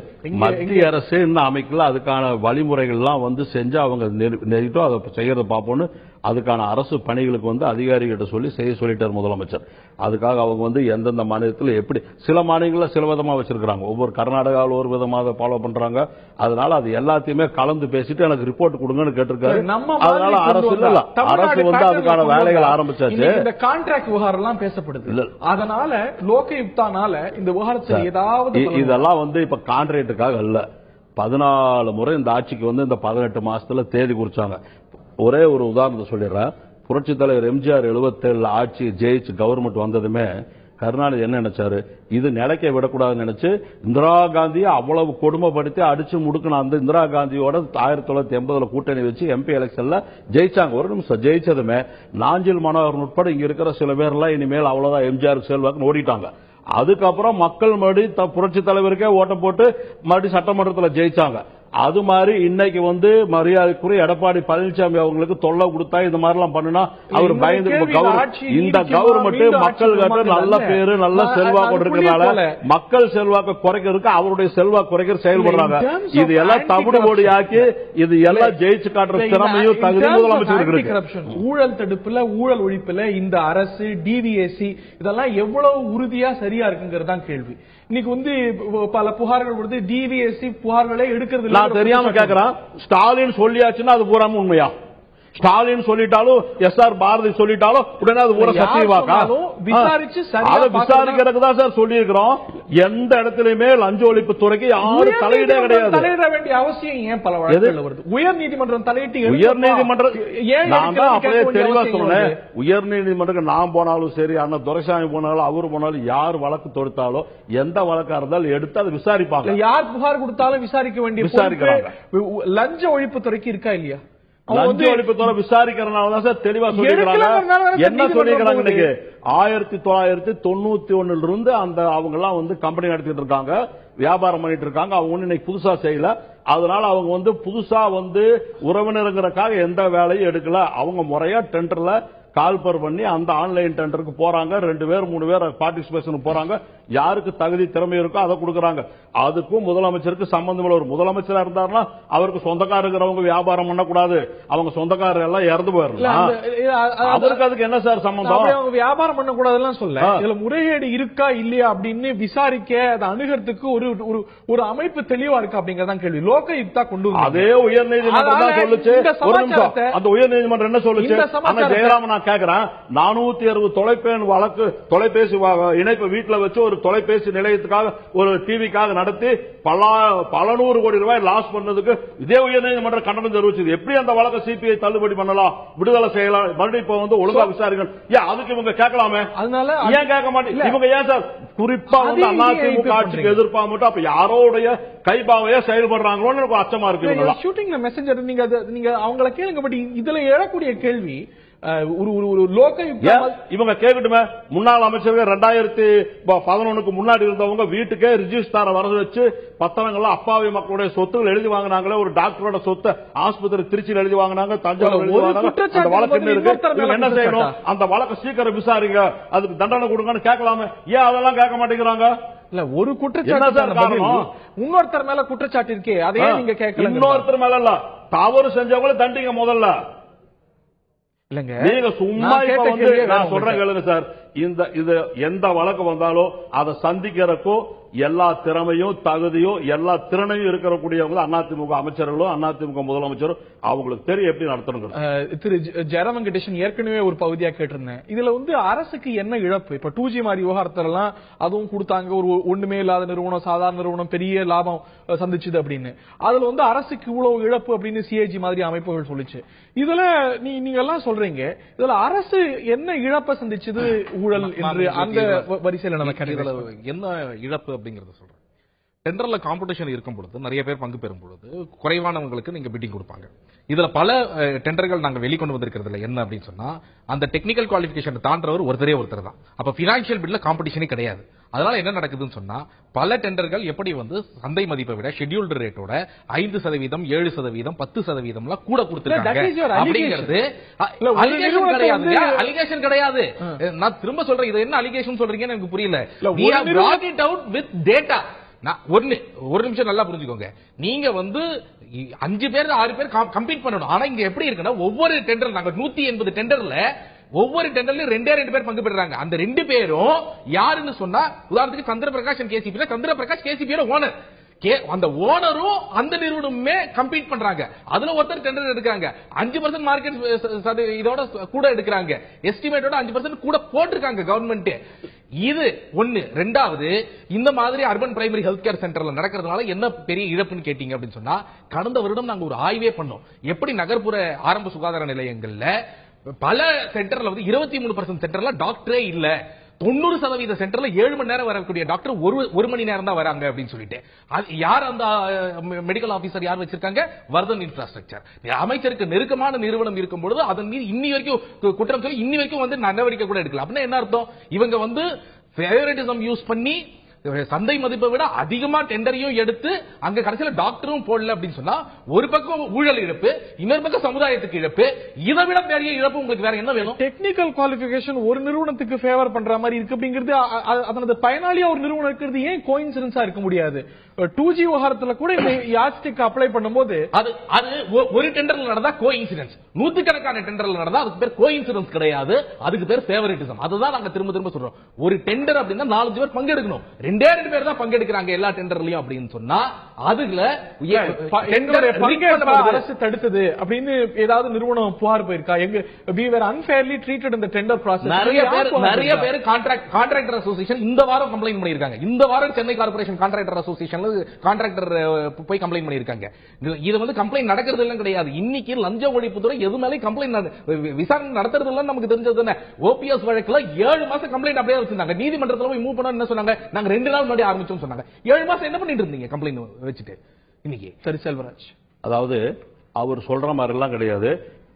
மத்திய அரசு இன்னும் அமைக்கல, அதுக்கான வழிமுறைகள்லாம் வந்து செஞ்சு அவங்க நெறிட்டோ அதை செய்யறத பார்ப்போம்னு அதுக்கான அரசு பணிகளுக்கு வந்து அதிகாரிகிட்ட சொல்லி செய்ய சொல்லிட்டார் முதலமைச்சர். அதுக்காக அவங்க வந்து எந்தெந்த மாநிலத்தில் எப்படி, சில மாநிலங்களில் சில விதமா வச்சிருக்காங்க, ஒவ்வொரு கர்நாடகாவில் ஒரு விதமாக ஃபாலோ பண்றாங்க. அதனால அது எல்லாத்தையுமே கலந்து பேசிட்டு எனக்கு ரிப்போர்ட் கொடுங்கன்னு கேட்டிருக்காரு. அதனால அரசு வந்து அதுக்கான வேலைகள் ஆரம்பிச்சாச்சு. இந்த கான்ட்ராக்ட் விவகாரம் எல்லாம் பேசப்படுது. அதனால லோகயுக்தானால இந்த விவகாரத்தில் ஏதாவது இதெல்லாம் வந்து இப்ப கான்ட்ராக்டுக்காக இல்ல, 14 முறை இந்த ஆட்சிக்கு வந்து இந்த 18 மாசத்துல தேதி குறிச்சாங்க. ஒரே ஒரு உதாரணத்தை சொல்லிடுறேன். புரட்சி தலைவர் எம்ஜிஆர் 77 ஆட்சி ஜெயிச்சு கவர்மெண்ட் வந்ததுமே கருணாநிதி என்ன நினைச்சாரு, இது நிலைக்க விடக்கூடாதுன்னு நினைச்சு இந்திரா காந்தியை அவ்வளவு கொடுமைப்படுத்தி அடிச்சு முடுக்கின அந்த இந்திரா காந்தியோட 1980 கூட்டணி வச்சு எம்பி எலெக்ஷன்ல ஜெயிச்சாங்க. ஒரு நிமிஷம் ஜெயிச்சதுமே நாஞ்சில் மனோகரன் உட்பட இங்க இருக்கிற சில பேர் எல்லாம் இனிமேல் அவ்வளவுதான் எம்ஜிஆர் செல்வாக்குன்னு ஓடிட்டாங்க. அதுக்கப்புறம் மக்கள் மறுபடியும் புரட்சி தலைவருக்கே ஓட்டம் போட்டு மறுபடியும் சட்டமன்றத்தில் ஜெயிச்சாங்க. அது மாதிரி இன்னைக்கு வந்து மரியாதைக்குரிய எடப்பாடி பழனிசாமி அவங்களுக்கு தொல்லை கொடுத்தா இந்த மாதிரி எல்லாம் பண்ணுனா அவர் பயந்து, இந்த கவர்மெண்ட் மக்கள் கிட்ட நல்ல பேரு நல்ல செல்வாக்கு இருக்கிறதுனால மக்கள் செல்வாக்கு குறைக்கிறதுக்கு அவருடைய செல்வாக்கு குறைக்கிற செயல்படுறாங்க. இது எல்லாம் தவிடுபொடி ஆக்கி இது எல்லாம் ஜெயிச்சு காட்டுற திறமையும் தகுதி முதலமைச்சருக்கு இருக்கு. ஊழல் தடுப்புல ஊழல் ஒழிப்புல இந்த அரசு டிவிஎஸ்சி இதெல்லாம் எவ்வளவு உறுதியா சரியா இருக்குங்கிறதான் கேள்வி. இன்னைக்கு வந்து பல புகார்கள் வருது, டிவிஎஸ்சி புகார்களே எடுக்கிறது. நான் தெரியாம கேட்கிறேன், ஸ்டாலின் சொல்லியாச்சுன்னா அது பூராம உண்மையா? ஸ்டாலின் சொல்லிட்டாலும் எஸ்ஆர் பாரதி சொல்லிட்டாலும் உடனே அது ஊர சத்தியவாக்கா? விசாரிச்சு அதை விசாரிக்கிறதுக்கு தான் சார் சொல்லி இருக்கிறோம். எந்த இடத்துலயுமே லஞ்ச ஒழிப்பு துறைக்கு யாரும் தலையிடே கிடையாது. தலையிட வேண்டிய அவசியம் ஏன் பல வழக்குகள் வருது? உயர்நீதிமன்றம் தலையிட்டு உயர்நீதிமன்றம் நான் தான் அப்படியே தெளிவா சொன்னேன். உயர்நீதிமன்றத்துக்கு நான் போனாலும் சரி, அண்ணன் துரைசாமி போனாலும் அவரு போனாலும் யார் வழக்கு தொடுத்தாலும் எந்த வழக்கா இருந்தாலும் எடுத்து அதை விசாரிப்பாங்க. யார் புகார் கொடுத்தாலும் விசாரிக்க வேண்டிய விசாரிக்கிறாங்க. லஞ்ச ஒழிப்பு துறைக்கு இருக்கா இல்லையா? லஞ்ச ஒழிப்புத்துறை விசாரிக்கிறதுனாலதான் சார் தெளிவா சொல்லிக்கிறாங்க. என்ன சொல்லிக்கிறாங்க? இன்னைக்கு 1991 இருந்து அந்த அவங்க எல்லாம் வந்து கம்பெனி நடத்திட்டு இருக்காங்க, வியாபாரம் பண்ணிட்டு இருக்காங்க. அவங்க ஒண்ணு இன்னைக்கு புதுசா செய்யல. அதனால அவங்க வந்து புதுசா வந்து உறவினருங்கிறக்காக எந்த வேலையும் எடுக்கல. அவங்க முறையா டெண்டர்ல கால்பர் பண்ணி அந்த ஆன்லைன் டெண்டருக்கு போறாங்க. 2 பேர் 3 பேர் பார்ட்டிசிபேஷன் போறாங்க. யாருக்கு தகுதி திறமை இருக்கோ அதை கொடுக்கறாங்க. அதுக்கும் முதலமைச்சருக்கு சம்பந்தம் இல்லை. ஒரு முதலமைச்சரா இருந்தாருன்னா அவருக்கு சொந்தக்காரர் இருக்கிறவங்க வியாபாரம் பண்ணக்கூடாது, அவங்க சொந்தக்காரர் எல்லாம் இறந்து போயிடலாம். அவருக்கு அதுக்கு என்ன சார் சம்பந்தம்? அவங்க வியாபாரம் பண்ணக்கூடாதுன்னு சொல்ல, இதுல முறைகேடு இருக்கா இல்லையா அப்படின்னு விசாரிக்க அதை அணுகிறதுக்கு ஒரு அமைப்பு தெளிவா இருக்கு அப்படிங்கறதான் கேள்வி. லோகாயுக்தா கொண்டு அதே உயர்நீதிமன்றம் தான் சொல்லுச்சு. ஒரு நிமிஷம், அந்த உயர்நீதிமன்றம் என்ன சொல்லுச்சு? ஜெயராமன் நான் கேட்கிறேன், 460 தொலைபேசி இணைப்பு வீட்டுல வச்சு ஒரு தொலைபேசி நிலையத்துக்காக ஒரு டிவிக்காக நடத்தி பல 100 கோடி ரூபாய் லாஸ் பண்ணதுக்கு இதே உயர்நீதிமன்றம் கண்டனம் தெரிவிச்சது. எப்படி அந்த வழக்கை சிபிஐ தள்ளுபடி பண்ணலாம், விடுதலை செய்யலாம், மறுபடியும் இப்ப வந்து ஒழுங்கா விசாரிக்கணும். ஏன் அதுக்கு இவங்க கேட்கலாமே? அதனால ஏன் கேட்க மாட்டேங்க இவங்க? ஏன் சார் குறிப்பா வந்து அதிமுக ஆட்சிக்கு எதிர்ப்பா மட்டும் அப்ப யாரோடைய கைபாவையா செயல்படுறாங்களோன்னு எனக்கு அச்சமா இருக்கு. ஷூட்டிங்ல மெசேஜர் நீங்க அவங்கள கேளுங்க. பட் இதுல எழக்கூடிய கேள்வி ஒரு லோகாயுக்தா இவங்க கேட்கட்டுமே. முன்னாள் அமைச்சர்கள் 2011 முன்னாடி இருந்தவங்க வீட்டுக்கே ரிஜிஸ்டார வர வச்சு பத்திரங்கள்ல அப்பாவி மக்களுடைய சொத்துக்கள் எழுதி வாங்கினாங்களே. ஒரு டாக்டரோட சொத்தை ஆஸ்பத்திரி திருச்சியில் எழுதி வாங்கினாங்க, தஞ்சாவூர் எழுதி வாங்கினாங்க. அந்த வழக்கு இருக்கு. என்ன செய்யணும்? அந்த வழக்கு சீக்கிரம் விசாரிங்க, அதுக்கு தண்டனை கொடுங்கன்னு கேட்கலாமே. ஏன் அதெல்லாம் கேட்க மாட்டேங்கிறாங்க? இல்ல ஒரு குற்றச்சாட்டு இன்னொருத்தர் மேல குற்றச்சாட்டு இருக்கே, அதே நீங்க கேட்கல. இன்னொருத்தர் மேல இல்ல, தவறு செஞ்சவங்கள தண்டிங்க முதல்ல. நீங்க சும்மா நான் சொல்றேன் கேளுங்க சார். இது எந்த வழக்கு வந்தாலும் அதை சந்திக்கிறப்போ எல்லா திறமையும் தகுதியும் எல்லா திறனையும் இருக்கக்கூடியவங்க அதிமுக அமைச்சர்களும் அதிமுக முதலமைச்சரும் அவங்களுக்கு தெரியும் எப்படி நடத்தணும். திரு ஜெயராம் வெங்கடேசன் ஏற்கனவே ஒரு பகுதியா கேட்டிருந்தேன். இதுல வந்து அரசுக்கு என்ன இழப்பு? இப்ப 2G மாதிரி விவகாரத்திலாம் அதுவும் கொடுத்தாங்க. ஒரு ஒண்ணுமே இல்லாத நிறுவனம், சாதாரண நிறுவனம் பெரிய லாபம் சந்திச்சுது அப்படின்னு. அதுல வந்து அரசுக்கு இவ்வளவு இழப்பு அப்படின்னு சிஏஜி மாதிரி அமைப்புகள் சொல்லிச்சு. இதுல நீங்க எல்லாம் சொல்றீங்க, இதுல அரசு என்ன இழப்ப சந்திச்சது ஊழல் என்று அந்த வரிசையில் நம்ம என்ன இழப்பு அப்படிங்கறத சொல்றேன். டெண்டர்ல காம்படிஷன் இருக்கும் பொழுது நிறைய பேர் பங்கு பெறும் பொழுது குறைவானவங்களுக்கு நீங்க பிட்டிங் கொடுப்பாங்க. இதுல பல டெண்டர்கள் நாங்க வெளிக்கொண்டு வந்திருக்கிறது என்ன அப்படின்னு சொன்னா, அந்த டெக்னிக்கல் குவாலிஃபிகேஷன் தாண்டவர் ஒருத்தர் தான். அப்ப பினான்சியல் பிட்ல காம்படிஷனே கிடையாது. அதனால என்ன நடக்குதுன்னு சொன்னா, பல டெண்டர்கள் எப்படி வந்து சந்தை மதிப்பை விட ஷெட்யூல்டு ரேட்டோட 5%, 7%, 10% கூட கொடுத்திருக்காங்க அப்படிங்கிறது அலிகேஷன் கிடையாது. நான் திரும்ப சொல்றேன், இது என்ன அலிகேஷன் சொல்றீங்கன்னு எனக்கு புரியல. we have brought it out with data. ஒரு நிமிஷம் நல்லா புரிஞ்சுக்கோங்க. நீங்க வந்து 5 பேர் 6 பேர் கம்பீட் பண்ணணும். ஆனா இங்க எப்படி இருக்குன்னா, ஒவ்வொரு டெண்டர் நாங்க 180 டெண்டர்ல ஒவ்வொரு டெண்டர்லயும் 2 பேர் பங்கு பெறாங்க. அந்த 2 பேரும் யாருன்னு சொன்னா, உதாரணத்துக்கு சந்திரபிரகாஷ் கேசிபி, சந்திரபிரகாஷ் கேசிபியோட ஓனர், அந்த ஓனரும் அந்த நிறுவனமே கம்பீட் பண்றாங்க. அதுல ஒருத்தர் டெண்டர் எடுக்கிறாங்க. 5% மார்க்கெட் இதோட கூட எடுக்கிறாங்க. எஸ்டிமேட்டோட 5% கூட போட்டிருக்காங்க கவர்மெண்ட். இது ஒண்ணு. ரெண்டாவது, இந்த மாதிரி அர்பன் பிரைமரி ஹெல்த் கேர் சென்டர்ல நடக்கிறதுனால என்ன பெரிய இழப்புன்னு கேட்டீங்க அப்படின்னு சொன்னா, கடந்த வருடம் நாங்க ஒரு ஆய்வே பண்ணோம். எப்படி நகர்ப்புற ஆரம்ப சுகாதார நிலையங்கள்ல பல சென்டர்ல வந்து 23% சென்டர்ல டாக்டரே இல்ல, 90% சென்டர்ல 7 மணி நேரம் வரக்கூடிய டாக்டர் 1 மணி நேரம் தான் வராங்க அப்படின்னு சொல்லிட்டு, யார் அந்த மெடிக்கல் ஆபீசர் யார் வச்சிருக்காங்க? வர்தன் இன்ஃப்ராஸ்ட்ரக்சர். அமைச்சருக்கு நெருக்கமான நிறுவனம் இருக்கும் பொழுது அதன் மீது இன்னி வரைக்கும் குற்றம் சொல்லி இன்னி வரைக்கும் வந்து நடவடிக்கை கூட எடுக்கல. அப்படின்னா என்ன அர்த்தம்? இவங்க வந்து ஃபேவரட்டிசம் யூஸ் பண்ணி சந்தை மதிப்பை விட அதிகமா டெண்டரையும் எடுத்து அங்க கடைசியில டாக்டரும் போடல அப்படின்னு சொன்னா, ஒரு பக்கம் ஊழல் இழப்பு, இன்னொரு பக்கம் சமுதாயத்துக்கு இழப்பு. இதை விட பெரிய இழப்பு உங்களுக்கு வேற என்ன வேணும்? டெக்னிக்கல் குவாலிஃபிகேஷன் ஒரு நிறுவனத்துக்கு ஃபேவர் பண்ற மாதிரி இருக்கு அப்படிங்கிறது, அதனது பயனாளியா ஒரு நிறுவனம் இருக்கிறது ஏன் கோயின்சிடன்ஸா இருக்க முடியாது? 2G விவகாரத்துல கூட இந்த யாஸ்டிக் அப்ளை பண்ணும்போது அது ஒரு டெண்டர்ல நடந்தா கோயின்சிடன்ஸ், நூத்துக்கணக்கான டெண்டர்ல நடந்தா அதுக்கு பேர் கோயின்சிடன்ஸ் கிடையாது, அதுக்கு பேர் ஃபேவரட்டிசம். அதுதான் நாங்க திரும்ப திரும்ப சொல்றோம். ஒரு டெண்டர் அப்படின்னா 4 பேர் பங்கெடுக்கணும். 2 பேர் தான் பங்கெடுக்கிறாங்க எல்லா டெண்டர்லயும் அப்படின்னு சொன்னா அதுல அரசு தடுத்தது அப்படின்னு ஏதாவது நிறுவனம் புகார் போயிருக்கா? எங்க we were unfairly treated in the tender process. நிறைய பேர் கான்ட்ராக்டர் அசோசியேஷன் இந்த வாரம் கம்ப்ளைண்ட் பண்ணிருக்காங்க. இந்த வாரம் சென்னை கார்ப்பரேஷன் கான்ட்ராக்டர் அசோசியேஷன்ல கான்ட்ராக்டர் போய் கம்ப்ளைண்ட் பண்ணிருக்காங்க. இது வந்து கம்ப்ளைண்ட் நடக்கிறது இல்ல கிடையாது. இன்னைக்கு லஞ்ச ஒழிப்புத்துறை எது மேலே கம்ப்ளைண்ட் விசாரணை நடத்துறது இல்ல நமக்கு தெரிஞ்சது என்ன? ஓபிஎஸ் வழக்குல 7 மாசம் கம்ப்ளைண்ட் அப்படியே வச்சிருந்தாங்க. நீதிமன்றத்துல போய் மூவ் பண்ண என்ன சொன்னாங்க? நாங்க 2 நாள் முன்னாடி ஆரம்பிச்சோம் சொன்னாங்க. 7 மாசம் என்ன பண்ணிட்டு இருந்தீங்க கம்ப்ளைண்ட் வச்சுட்டு? இன்னைக்கு சரி செல்வராஜ், அதாவது அவர் சொல்ற மாதிரி எல்லாம் கிடையாது.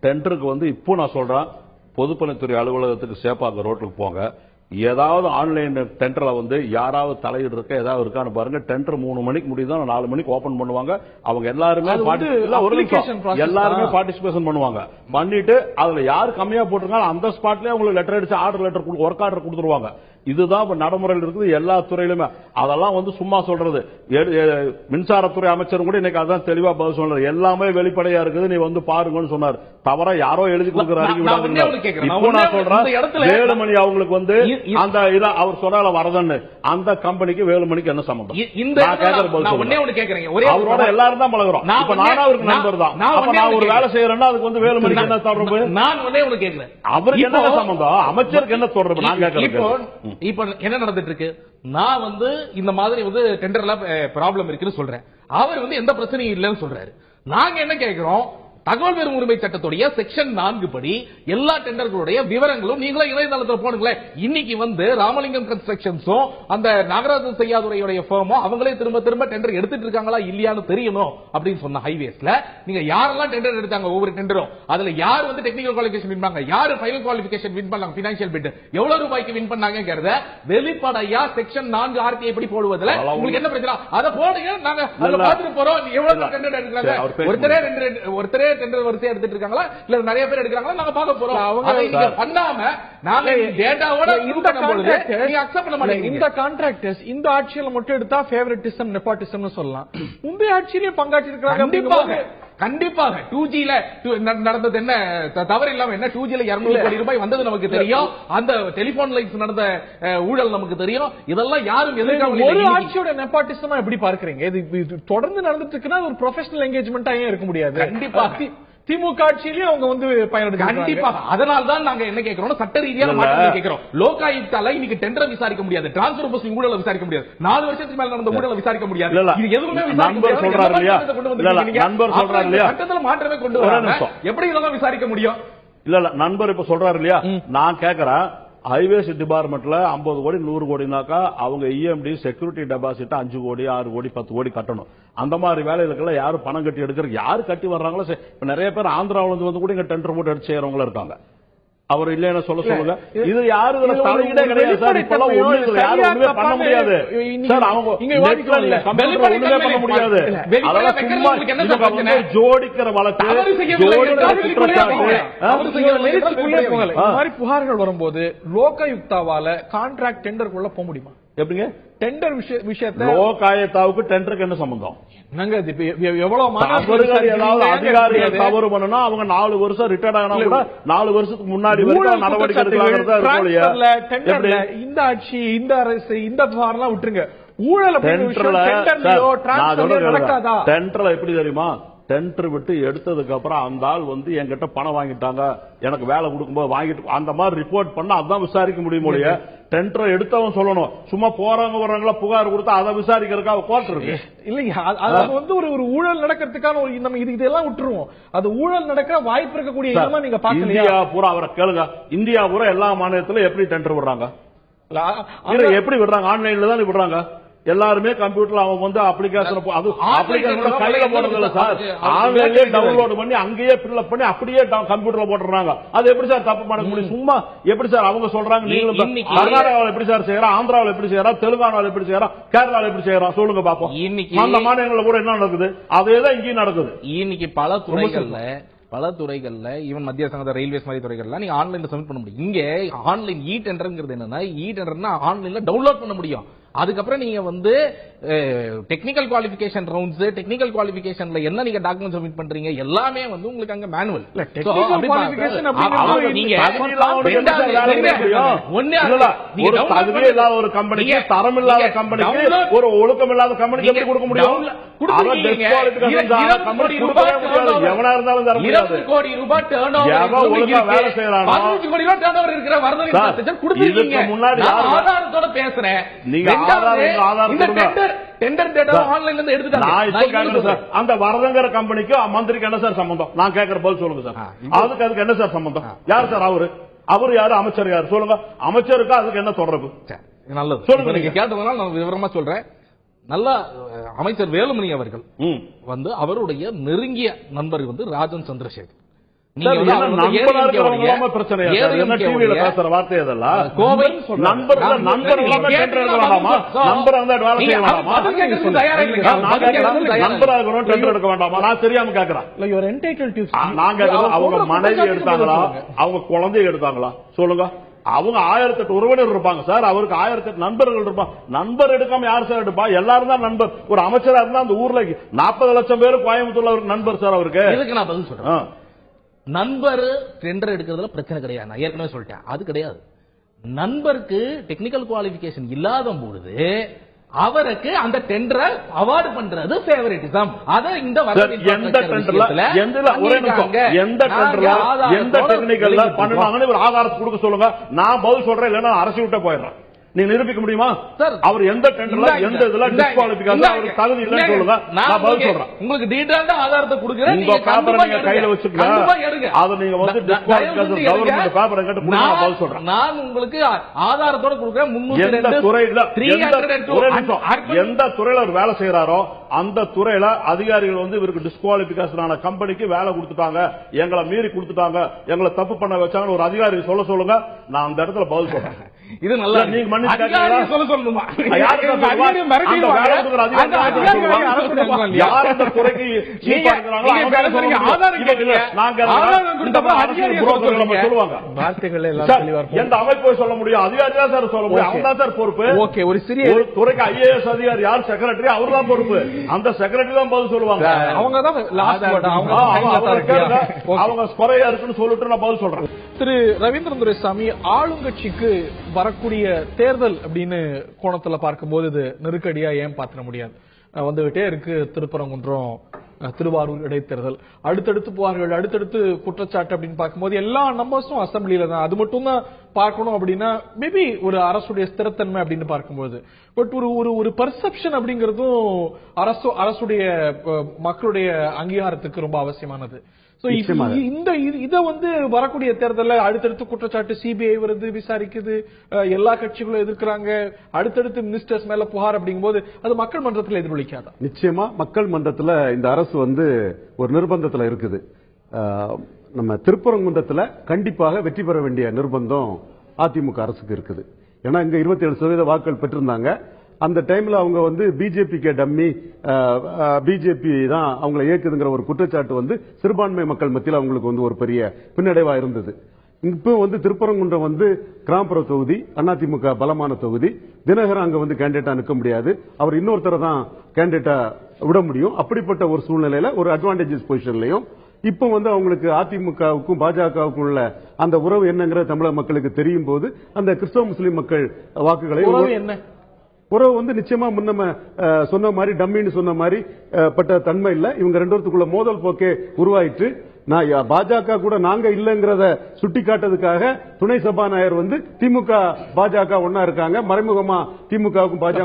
டெண்டருக்கு வந்து இப்போ நான் சொல்றேன், பொதுப்பணித்துறை அலுவலகத்துக்கு சேப்பாக்க ரோட்டுக்கு போங்க, ஏதாவது ஆன்லைன் டெண்டர்ல வந்து யாராவது தலையீடு இருக்க ஏதாவது இருக்கான்னு பாருங்க. டெண்டர் 3 மணிக்கு முடியுதா 4 மணிக்கு ஓபன் பண்ணுவாங்க. அவங்க எல்லாருமே பார்ட்டிசிபேஷன் பண்ணுவாங்க. பண்ணிட்டு அதுல யாரு கம்மியா போட்டிருக்காங்க அந்த ஸ்பாட்லயே உங்களுக்கு லெட்டர் அடிச்சு ஒர்க் ஆர்டர் கொடுத்துருவாங்க. இதுதான் நடைமுறையில் இருக்குது எல்லா துறையிலுமே. அதெல்லாம் வந்து சும்மா சொல்றது. மின்சாரத்துறை அமைச்சர் கூட இன்னைக்கு அதான் தெளிவா பதில் சொல்றாரு. எல்லாமே வெளிப்படையா இருக்குது, நீ வந்து பாருங்கன்னு சொன்னார். தவிர யாரோ எழுதி கொடுக்கிற அறிக்கை இப்போ நான் சொல்றேன், வேலுமணி அவங்களுக்கு வந்து அந்த இதை அவர் சொல்றால வரதன்னு அந்த கம்பெனிக்கு வேலுமணிக்கு என்ன சம்பந்தம்? அவரோட எல்லாரும் தான் பழகுறோம். இப்ப நானும் அவருக்கு நண்பர் தான். நான் ஒரு வேலை செய்யறேன்னா அதுக்கு வந்து வேலுமணிக்கு என்ன தொடர்பு? அவருக்கு என்ன சம்பந்தம்? அமைச்சருக்கு என்ன தொடர்பு? நான் கேட்கிறேன். இப்ப என்ன நடந்துட்டு இருக்கு? நான் வந்து இந்த மாதிரி வந்து டெண்டர்ல ப்ராப்ளம் இருக்குன்னு சொல்றேன். அவர் வந்து எந்த பிரச்சனையும் இல்லைன்னு சொல்றாரு. நாங்க என்ன கேட்கிறோம்? தகவல் பெறும் உரிமை சட்டத்துடைய செக்ஷன் 4 படி எல்லா டெண்டர்களுடைய விவரங்களும் நீங்களே இணையதளத்தில் போடுங்களேன். இன்னைக்கு வந்து ராமலிங்கம் கன்ஸ்ட்ரக்ஷன்ஸும் அந்த நாகராஜன் செய்யாதுரையுடைய ஃபர்மோ அவங்களே திரும்ப திரும்ப டெண்டர் எடுத்துட்டு இருக்காங்களா இல்லையான்னு தெரியணும் அப்படின்னு சொன்ன ஹைவேஸ்ல நீங்க யாரெல்லாம் டெண்டர் எடுத்தாங்க ஒவ்வொரு டெண்டரும் அதுல யார் வந்து டெக்னிக்கல் குவாலிஃபிகேஷன் வின் பண்ணாங்க, யாரு ஃபைனல் குவாலிஃபிகேஷன் வின் பண்ணாங்க, பினான்சியல் பிட் எவ்வளவு ரூபாய்க்கு வின் பண்ணாங்கங்கறத வெளிப்படையா செக்ஷன் 4 ஆர்டிஐ படி போடுவதுல உங்களுக்கு என்ன பிரச்சனை? அதை போடுங்க, நாங்க அதை பார்த்துட்டு போறோம். எவ்வளவு டெண்டர் எடுக்கிறாங்க, ஒருத்தரே டெண்டர் வரிசை எடுத்துட்டு இருக்காங்களா இல்ல நிறைய பேர் எடுக்கிறாங்களா நாங்க பார்க்க போறோம். அவங்க பண்ணாம நாங்க டேட்டாவோட இந்த நீங்க அக்செப்ட் பண்ண மாட்டீங்க. இந்த கான்ட்ராக்டர்ஸ் இந்த ஆட்சியில மட்டும் எடுத்தா ஃபேவரட்டிசம் நெப்போட்டிசம்னு சொல்லலாம். முந்தைய ஆட்சியிலே பங்காற்றி இருக்காங்க. கண்டிப்பாக 2Gல நடந்தது என்ன தவறு இல்லாம என்ன 2Gல 200 கோடி ரூபாய் வந்தது நமக்கு தெரியும். அந்த டெலிபோன் லைன்ஸ் நடந்த ஊழல் நமக்கு தெரியும். இதெல்லாம் யாரும் எதிர்க்க ஒரு ஆட்சியோட நெப்போட்டிசமா எப்படி பார்க்கறீங்க? இது தொடர்ந்து நடந்துட்டு இருக்குன்னா ஒரு ப்ரொஃபஷனல் என்கேஜ்மெண்டா ஏன் இருக்க முடியாது? கண்டிப்பாக திமுக ஆட்சியிலேயே அவங்க வந்து பயன்படுத்த கண்டிப்பாக. அதனால தான் நாங்க என்ன கேட்கிறோம், சட்ட ரீதியான மாற்றம் கேட்கிறோம். லோகாயுக்தால இன்னைக்கு டெண்டரை விசாரிக்க முடியாது, டிரான்ஸ்பர் போஸ்டிங் ஊழலை விசாரிக்க முடியாது, 4 வருஷத்துக்கு மேல நடந்த ஊழலை விசாரிக்க முடியாது. இது எதுவுமே நண்பர் சொல்றாரு இல்லையா, நண்பர் சொல்றாரு இல்லையா, சட்டத்துல மாற்றமே கொண்டு வராங்க. எப்படி இதெல்லாம் விசாரிக்க முடியும்? இல்ல நண்பர் இப்ப சொல்றாரு இல்லையா, நான் கேட்கிறேன். ஹைவேஸ் டிபார்ட்மெண்ட்ல 50 கோடி 100 கோடினாக்கா அவங்க இஎம்டி செக்யூரிட்டி டெபாசிட் 5 கோடி 6 கோடி 10 கோடி கட்டணும். அந்த மாதிரி வேலைகளுக்கெல்லாம் யாரும் பணம் கட்டி எடுக்கிற யாரு கட்டி வர்றாங்களோ நிறைய பேர் ஆந்திராவில வந்து கூட இங்க டெண்டர் போட்டு எடுத்து செய்யறவங்க இருக்காங்க. அவர் இல்லைன்னு சொல்லுங்க. இது யாரு தலையிடே கிடையாது சார். இப்பெல்லாம் யாரும் ஒண்ணுமே பண்ண முடியாது சார். அவங்க ஒண்ணுமே பண்ண முடியாது. அதெல்லாம் சும்மா ஜோடிக்கிற வழக்கு புகார்கள் வரும்போது லோகாயுக்தாவால கான்ட்ராக்ட் டெண்டருக்குள்ள போக முடியுமா? எப்படிங்க டெண்டர் விஷயத்தை லோகாயுக்தாவுக்கு டெண்டருக்கு என்ன சம்பந்தம்? எவ்வளவு அதிகாரிகள் தவறு பண்ணா அவங்க 4 வருஷம் ரிட்டையர்ட் ஆனா கூட 4 வருஷத்துக்கு முன்னாடி நடவடிக்கை எடுக்கலாங்கிறத இந்த ஆட்சி இந்த அரசு இந்த விவகாரம் விட்டுருங்க. ஊழல் டெண்டர்ல எப்படி தெரியுமா? டெண்டர் விட்டு எடுத்ததுக்கு அப்புறம் அந்த ஆள் வந்து என்கிட்ட பணம் வாங்கிட்டாங்க, எனக்கு வேலை கொடுக்கும்போது வாங்கிட்டு அந்த மாதிரி ரிப்போர்ட் பண்ணா அதான் விசாரிக்க முடியும். டெண்டர் எடுத்தவன் சொல்லணும். சும்மா போறவங்க வர்றவங்களா புகார் கொடுத்தா அதை விசாரிக்கிறதுக்காக கோர்ட் இருக்கு இல்லையா? அது வந்து ஒரு ஊழல் நடக்கிறதுக்கான நம்ம இதெல்லாம் விட்டுருவோம். அது ஊழல் நடக்க வாய்ப்பு இருக்கக்கூடிய இடமா நீங்க பாக்கலையா? இந்தியா பூரா அவரை கேளுங்க, இந்தியா பூரா எல்லா மாநிலத்திலும் எப்படி டெண்டர் விடுறாங்க, எப்படி விடுறாங்க? ஆன்லைன்ல தான் விடுறாங்க. எல்லாருமே கம்ப்யூட்டர்ல அவங்க வந்து அப்ளிகேஷன் கையில போடுறது இல்ல சார், ஆன்லைன்லயே டவுன்லோட் பண்ணி அங்கேயே ஃபில் பண்ணி அப்படியே கம்ப்யூட்டர்ல போட்டுறாங்க. அது எப்படி சார் தப்பு பண்ண முடியும்? சும்மா எப்படி சார் அவங்க சொல்றாங்க? நீங்களும் கர்நாடகாவில் எப்படி சார் செய்யறா, ஆந்திராவில் எப்படி செய்யறா, தெலுங்கானாவில் எப்படி செய்யறா, கேரளாவில் எப்படி செய்யறா சொல்லுங்க பாப்போம். அந்த மாநிலங்களில் கூட என்ன நடக்குது அதேதான் இங்கேயும் நடக்குது. இன்னைக்கு பல துறைகள்ல ஈவன் மத்திய சங்கத ரயில்வேஸ் மாதிரி துறைகள்ல நீங்க ஆன்லைன்ல சப்மிட் பண்ண முடியும். இங்க ஆன்லைன் இ டெண்டர்ங்கிறது என்னன்னா, இ டெண்டர்னா ஆன்லைன்ல டவுன்லோட் பண்ண முடியும். அதுக்கப்புறம் நீங்க வந்து டெக்னிக்கல் குவாலிஃபிகேஷன் ரவுண்ட்ஸ், டெக்னிக்கல் குவாலிஃபிகேஷன்ல என்ன நீங்க டாக்குமெண்ட் சப்மிட் பண்றீங்க எல்லாமே வந்து உங்களுக்கு அங்க மேனுவல். ஒரு கம்பெனிக்கு தரம் இல்லாத கம்பெனிக்கு ஒரு ஒழுக்கம் இல்லாத கம்பெனிக்கு எப்படி கொடுக்க முடியும்? 20 கோடி ரூபாய் டர்ன் ஓவர் வேலை செய்யறாங்க. 15 கோடி ரூபாய் டர்ன் ஓவர் இருக்கிற வரதன் கொடுத்துருக்கீங்க. முன்னாடி ஆதாரத்தோட பேசுறேன். நீங்க ஆதாரம் டெண்டர் டேட்டா ஆன்லைன்ல இருந்து எடுத்துட்டாங்க. அந்த வரதங்கிற கம்பெனிக்கு மந்திரிக்கு என்ன சார் சம்பந்தம்? நான் கேட்கிற பதில் சொல்லுங்க சார். அதுக்கு என்ன சார் சம்பந்தம்? யார் சார் அவரு யாரு? அமைச்சர் யாரு சொல்லுங்க. அமைச்சருக்கு அதுக்கு என்ன தொடர்பு? நல்லது சொல்லுங்க. நீங்க கேட்டதுனால நான் விவரமா சொல்றேன். நல்ல அமைச்சர் வேலுமணி அவர்கள் வந்து அவருடைய நெருங்கிய நண்பர் வந்து ராஜன் சந்திரசேகர். அவங்க மனைவி எடுத்தாங்களா? அவங்க குழந்தைய எடுத்தாங்களா? சொல்லுங்க. அவங்க 1008 உறவினர் இருப்பாங்க சார். அவருக்கு 1008 நண்பர்கள் இருப்பாங்க. நண்பர் எடுக்காம யார் சார் எடுப்பா? எல்லாரும் தான் நண்பர். ஒரு அமைச்சரா இருந்தா அந்த ஊர்ல 40 லட்சம் பேரு கோயம்புத்தூர்ல அவருக்கு நண்பர் சார். அவருக்கு இதுக்கு நான் பதில் சொல்றேன். நண்பர் டெண்டர் எடுக்கிறதுல பிரச்சனை கிடையாது. நான் ஏற்கனவே சொல்லிட்டேன், அது கிடையாது. நண்பருக்கு டெக்னிக்கல் குவாலிஃபிகேஷன் இல்லாத பொழுது அவருக்கு அந்த டெண்டரை அவார்டு பண்றது ஃபேவரட்டிசம். அத இந்த எந்த டெண்டர்ல எந்த டெக்னிக்கல்ல பண்ணுவாங்கன்னு ஒரு ஆதாரத்தை கொடுக்க சொல்லுங்க. நான் பதில் சொல்றேன், இல்லன்னா அரசு விட்ட போயிடுறேன். நீங்க நிரூபிக்க முடியுமா? அவர் எந்த டெண்டர்ல எந்த இதுல டிஸ்குவாலிஃபிகேஷன் அவருக்கு தகுதி இல்லைன்னு சொல்லுங்க. நான் பதில் சொல்றேன். உங்களுக்கு டீடைல்டா ஆதாரத்தை கொடுக்கிறேன். உங்க பேப்பரை நீங்க கையில வச்சுக்கங்க. அது நீங்க வந்து டிஸ்குவாலிஃபிகேஷன் கவர்மெண்ட் பேப்பரை கேட்டு கொடுங்க. நான் பதில் சொல்றேன். நான் உங்களுக்கு ஆதாரத்தோட கொடுக்கிறேன். 302 எந்த துறையில அவர் வேலை செய்யறாரோ அந்த துறையில அதிகாரிகள் வந்து இவருக்கு டிஸ்குவாலிஃபிகேஷன் ஆன கம்பெனிக்கு வேலை கொடுத்துட்டாங்க, எங்களை மீறி கொடுத்துட்டாங்க, எங்களை தப்பு பண்ண வச்சாங்க ஒரு அதிகாரி சொல்லுங்க. நான் அந்த இடத்துல பதில் சொல்றேன். இது நல்லா நீங்க மன்னிச்சு சொல்ல சொல்லணுமா? யார் அந்த துறைக்கு சொல்லுவாங்க. எந்த அமைப்பு சொல்ல முடியும்? அதிகாரி தான் சார் சொல்ல முடியும். அவங்க தான் சார் பொறுப்பு. ஒரு சிறிய துறைக்கு IAS அதிகாரி யார்? செக்ரட்டரி. அவர் தான் பொறுப்பு. அந்த செக்ரட்டரி தான் பதில் சொல்லுவாங்க. அவங்க தான் அவங்க குறையா இருக்குன்னு சொல்லிட்டு நான் பதில் சொல்றேன். திரு ரவீந்திரன் துரைசாமி, ஆளுங்கட்சிக்கு வரக்கூடிய தேர்தல் அப்படின்னு கோணத்துல பார்க்கும்போது இது நெருக்கடியா ஏன் பார்த்திட முடியாது? வந்துகிட்டே இருக்கு. திருப்பரங்குன்றம், திருவாரூர் இடைத்தேர்தல், அடுத்தடுத்து போவார்கள், அடுத்தடுத்து குற்றச்சாட்டு அப்படின்னு பார்க்கும்போது எல்லா நம்பர்ஸும் அசம்பிளியில தான். அது மட்டும் தான் பார்க்கணும் அப்படின்னா மேபி ஒரு அரசுடைய ஸ்திரத்தன்மை அப்படின்னு பார்க்கும்போது, பட் ஒரு பர்செப்ஷன் அப்படிங்கறதும் அரசுடைய மக்களுடைய அங்கீகாரத்துக்கு ரொம்ப அவசியமானது. இத வந்து வரக்கூடிய தேர்தலில் அடுத்தடுத்து குற்றச்சாட்டு, சிபிஐ வருது, விசாரிக்குது, எல்லா கட்சிகளும் எதிர்க்கிறாங்க, அடுத்தடுத்து மினிஸ்டர்ஸ் மேல புகார் அப்படிங்கும்போது அது மக்கள் மன்றத்தில் எதிரொலிக்காதா? நிச்சயமா மக்கள் மன்றத்தில் இந்த அரசு வந்து ஒரு நிர்பந்தத்தில் இருக்குது. நம்ம திருப்பரங்குன்றத்தில் கண்டிப்பாக வெற்றி பெற வேண்டிய நிர்பந்தம் அதிமுக அரசுக்கு இருக்குது. ஏன்னா இங்க 27% வாக்குகள் பெற்றிருந்தாங்க. அந்த டைம்ல அவங்க வந்து பிஜேபிக்கு டம்மி, பிஜேபி தான் அவங்களை இயக்குதுங்கிற ஒரு குற்றச்சாட்டு வந்து சிறுபான்மை மக்கள் மத்தியில் அவங்களுக்கு வந்து ஒரு பெரிய பின்னடைவா இருந்தது. இப்போ வந்து திருப்பரங்குன்றம் வந்து கிராமப்புற தொகுதி, அதிமுக பலமான தொகுதி. தினகரன் அங்க வந்து கேண்டிடேட்டா நிற்க முடியாது, அவர் இன்னொருத்தரை தான் கேண்டிடேட்டா விட முடியும். அப்படிப்பட்ட ஒரு சூழ்நிலையில ஒரு அட்வான்டேஜஸ் பொசிஷன்லயும் இப்ப வந்து அவங்களுக்கு அதிமுகவுக்கும் பாஜகவுக்கும் உள்ள அந்த உறவு என்னங்கிற தமிழக மக்களுக்கு தெரியும் போது அந்த கிறிஸ்தவ முஸ்லீம் மக்கள் வாக்குகளை என்ன உறவு வந்து நிச்சயமா முன்ன சொன்ன மாதிரி டம்மின்னு சொன்ன மாதிரி பட்ட தன்மை இல்ல. இவங்க ரெண்டு பேருக்குள்ள மோதல் போக்கே உருவாயிற்று. நான் பாஜக கூட நாங்க இல்லங்கிறத சுட்டி காட்டுறதுக்காக துணை சபாநாயகர் வந்து திமுக பாஜக ஒன்னா இருக்காங்க, மறைமுகமா திமுகவுக்கும் பாஜக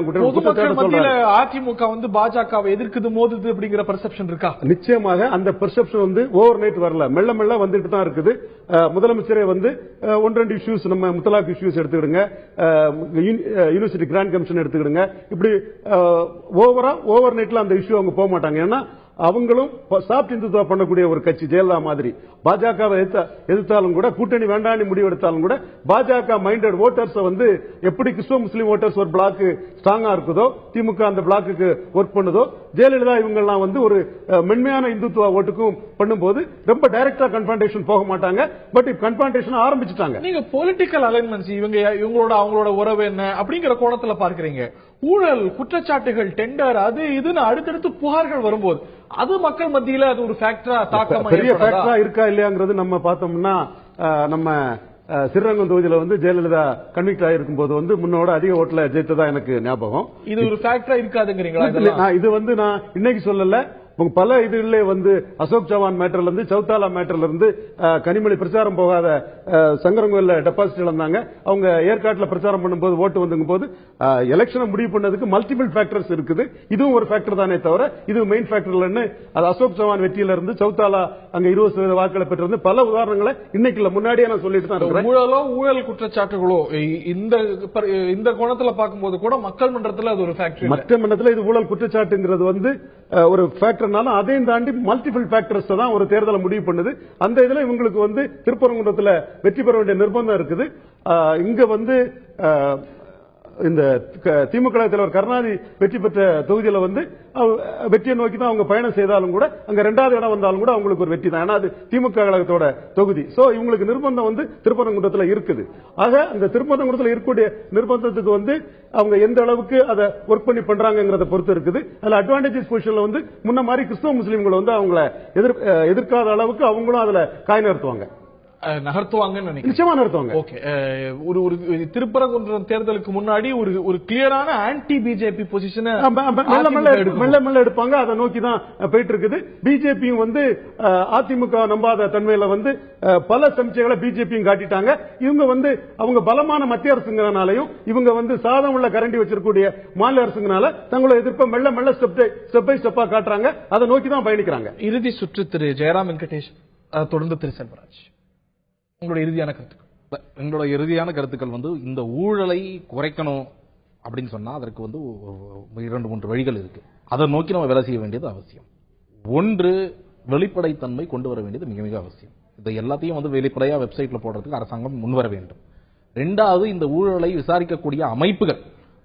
அதிமுக வந்து பாஜகவை எதிர்க்குது, மோதுது அப்படிங்கிற பெர்செப்ஷன் இருக்கா? நிச்சயமாக அந்த பெர்செப்ஷன் வந்து ஓவர் நைட் வரல, மெல்ல மெல்ல வந்துட்டு தான் இருக்குது. முதலமைச்சரே வந்து 1-2 இஷ்யூஸ், நம்ம முத்தலாக் இஷ்யூஸ் எடுத்துக்கிடுங்க, யூனிவர்சிட்டி கிராண்ட் கமிஷன் எடுத்துக்கிடுங்க, இப்படி ஓவர் நைட்ல அந்த இஷ்யூ அவங்க போக மாட்டாங்க. ஏன்னா அவங்களும் சாப்ட் இந்துத்துவா பண்ணக்கூடிய ஒரு கட்சி. ஜெயலலிதா மாதிரி பாஜகவை எதிர்த்தாலும் கூட, கூட்டணி வேண்டாம் முடிவெடுத்தாலும் கூட பாஜக மைண்டட் ஓட்டர்ஸ் வந்து எப்படி கிறிஸ்தவ முஸ்லீம் ஓட்டர்ஸ் ஒரு பிளாக் ஸ்ட்ராங்கா இருக்குதோ, திமுக அந்த பிளாக்கு ஒர்க் பண்ணுதோ, ஜெயலலிதா இவங்கெல்லாம் வந்து ஒரு மென்மையான இந்துத்துவ ஓட்டுக்கும் பண்ணும்போது ரொம்ப டைரக்டா கன்ஃபரன்டேஷன் போக மாட்டாங்க. பட் இப்ப கன்ஃபரன்டேஷன் ஆரம்பிச்சுட்டாங்க. நீங்க பொலிட்டிக்கல் அலைன்மெண்ட்ஸ் இவங்களோட அவங்களோட உறவு என்ன அப்படிங்கிற கோணத்துல பார்க்கறீங்க. ஊழல் குற்றச்சாட்டுகள் டெண்டர் அது இதுன்னு அடுத்தடுத்து புகார்கள் வரும்போது அது மக்கள் மத்தியில அது ஒரு ஃபேக்டரா தாக்கமா பெரிய ஃபேக்டரா இருக்கா இல்லையாங்கிறது நம்ம பார்த்தோம்னா நம்ம ஸ்ரீரங்கம் தொகுதியில வந்து ஜெயலலிதா கன்விக்ட் ஆயிருக்கும் போது வந்து முன்னோட அதிக ஓட்டுல ஜெயித்ததா எனக்கு ஞாபகம். இது ஒரு ஃபேக்டரா இருக்காதுங்கிறீங்களா? இது வந்து நான் இன்னைக்கு சொல்லல. பல இதுல வந்து அசோக் சவான் மேட்டர்ல இருந்து சௌதாலா மேட்டர்ல இருந்து கனிமொழி பிரச்சாரம் போகாத சங்கரங்கோயில டெபாசிட் இழந்தாங்க. அவங்க ஏற்காட்டுல பிரச்சாரம் பண்ணும்போது ஓட்டு வந்துங்க போது எலெக்ஷனை முடிவு பண்ணதுக்கு மல்டிபிள் ஃபேக்டர்ஸ் இருக்குது. இதுவும் ஒரு ஃபேக்டர் தானே தவிர இது மெயின் ஃபேக்டர் இல்லைன்னு அது அசோக் சவான் வெற்றியில இருந்து சௌதாலா அங்க 20% வாக்குகளை பெற்றிருந்து பல உதாரணங்களை இன்னைக்கு இல்ல முன்னாடியே நான் சொல்லிட்டு தான் இருக்கிறேன். ஊழலோ ஊழல் குற்றச்சாட்டுகளோ இந்த கோணத்துல பார்க்கும்போது கூட மக்கள் மன்றத்தில் அது ஒரு ஃபேக்டர். மற்ற மன்றத்தில் இது ஊழல் குற்றச்சாட்டுங்கிறது வந்து ஒரு ஃபேக்டர். அதையும் தாண்டி மல்டிபிள் ஃபேக்டர்ஸ் தான் ஒரு தேர்தலை முடிவு பண்ணுது. அந்த இதுல இவங்களுக்கு வந்து திருப்பரங்குன்றத்தில் வெற்றி பெற வேண்டிய நிர்பந்தம் இருக்குது. இங்க வந்து இந்த திமுக தலைவர் கருணாநிதி வெற்றி பெற்ற தொகுதியில வந்து வெற்றியை நோக்கி தான் அவங்க பயணம் செய்தாலும் கூட அங்க 2வது இடம் வந்தாலும் கூட அவங்களுக்கு ஒரு வெற்றி தான். ஏன்னா அது திமுக கழகத்தோட தொகுதி. சோ இவங்களுக்கு நிர்பந்தம் வந்து திருப்பரங்குன்றத்தில் இருக்குது. ஆக அந்த திருப்பரங்குன்றத்தில் இருக்கக்கூடிய நிர்பந்தத்துக்கு வந்து அவங்க எந்த அளவுக்கு அதை ஒர்க் பண்ணி பண்றாங்கிறத பொறுத்து இருக்குது. அதுல அட்வான்டேஜஸ் பொசிஷன்ல வந்து முன்ன மாதிரி கிறிஸ்தவ முஸ்லீம்களை வந்து அவங்களை எதிர்க்காத அளவுக்கு அவங்களும் அதுல காய் நகர்த்துவாங்க. நிச்சயமா நடத்துவாங்க. ஒரு திருப்பரங்குன்றம் தேர்தலுக்கு முன்னாடி ஒரு கிளியரான ஆன்டி பிஜேபி பொசிஷனை மெல்ல மெல்ல எடுப்பாங்க. அதை நோக்கி தான் போயிட்டு இருக்குது. பிஜேபியும் வந்து அதிமுக நம்பாத தன்மையில வந்து பல சமிச்சைகளை பிஜேபியும் காட்டிட்டாங்க. இவங்க வந்து அவங்க பலமான மத்திய அரசுங்கிறனாலையும் இவங்க வந்து சாதம் உள்ள கரண்டி வச்சிருக்கக்கூடிய மாநில அரசுங்கனால தங்களோட எதிர்ப்பை மெல்ல மெல்ல ஸ்டெப் பை ஸ்டெப்பா காட்டுறாங்க. அதை நோக்கி தான் பயணிக்கிறாங்க. இறுதி சுற்று திரு ஜெயராம் வெங்கடேஷ், தொடர்ந்து திரு செல்வராஜ், உங்களோட இறுதியான கருத்துக்கள். எங்களோட இறுதியான கருத்துக்கள் வந்து இந்த ஊழலை குறைக்கணும் அப்படின்னு சொன்னா அதற்கு வந்து 2-3 வழிகள் இருக்கு. அதை நோக்கி நம்ம வேலை செய்ய வேண்டியது அவசியம். ஒன்று, வெளிப்படைத்தன்மை கொண்டு வர வேண்டியது மிக மிக அவசியம். இதை எல்லாத்தையும் வந்து வெளிப்படையா வெப்சைட்ல போடுறதுக்கு அரசாங்கம் முன்வர வேண்டும். 2வது, இந்த ஊழலை விசாரிக்கக்கூடிய அமைப்புகள்,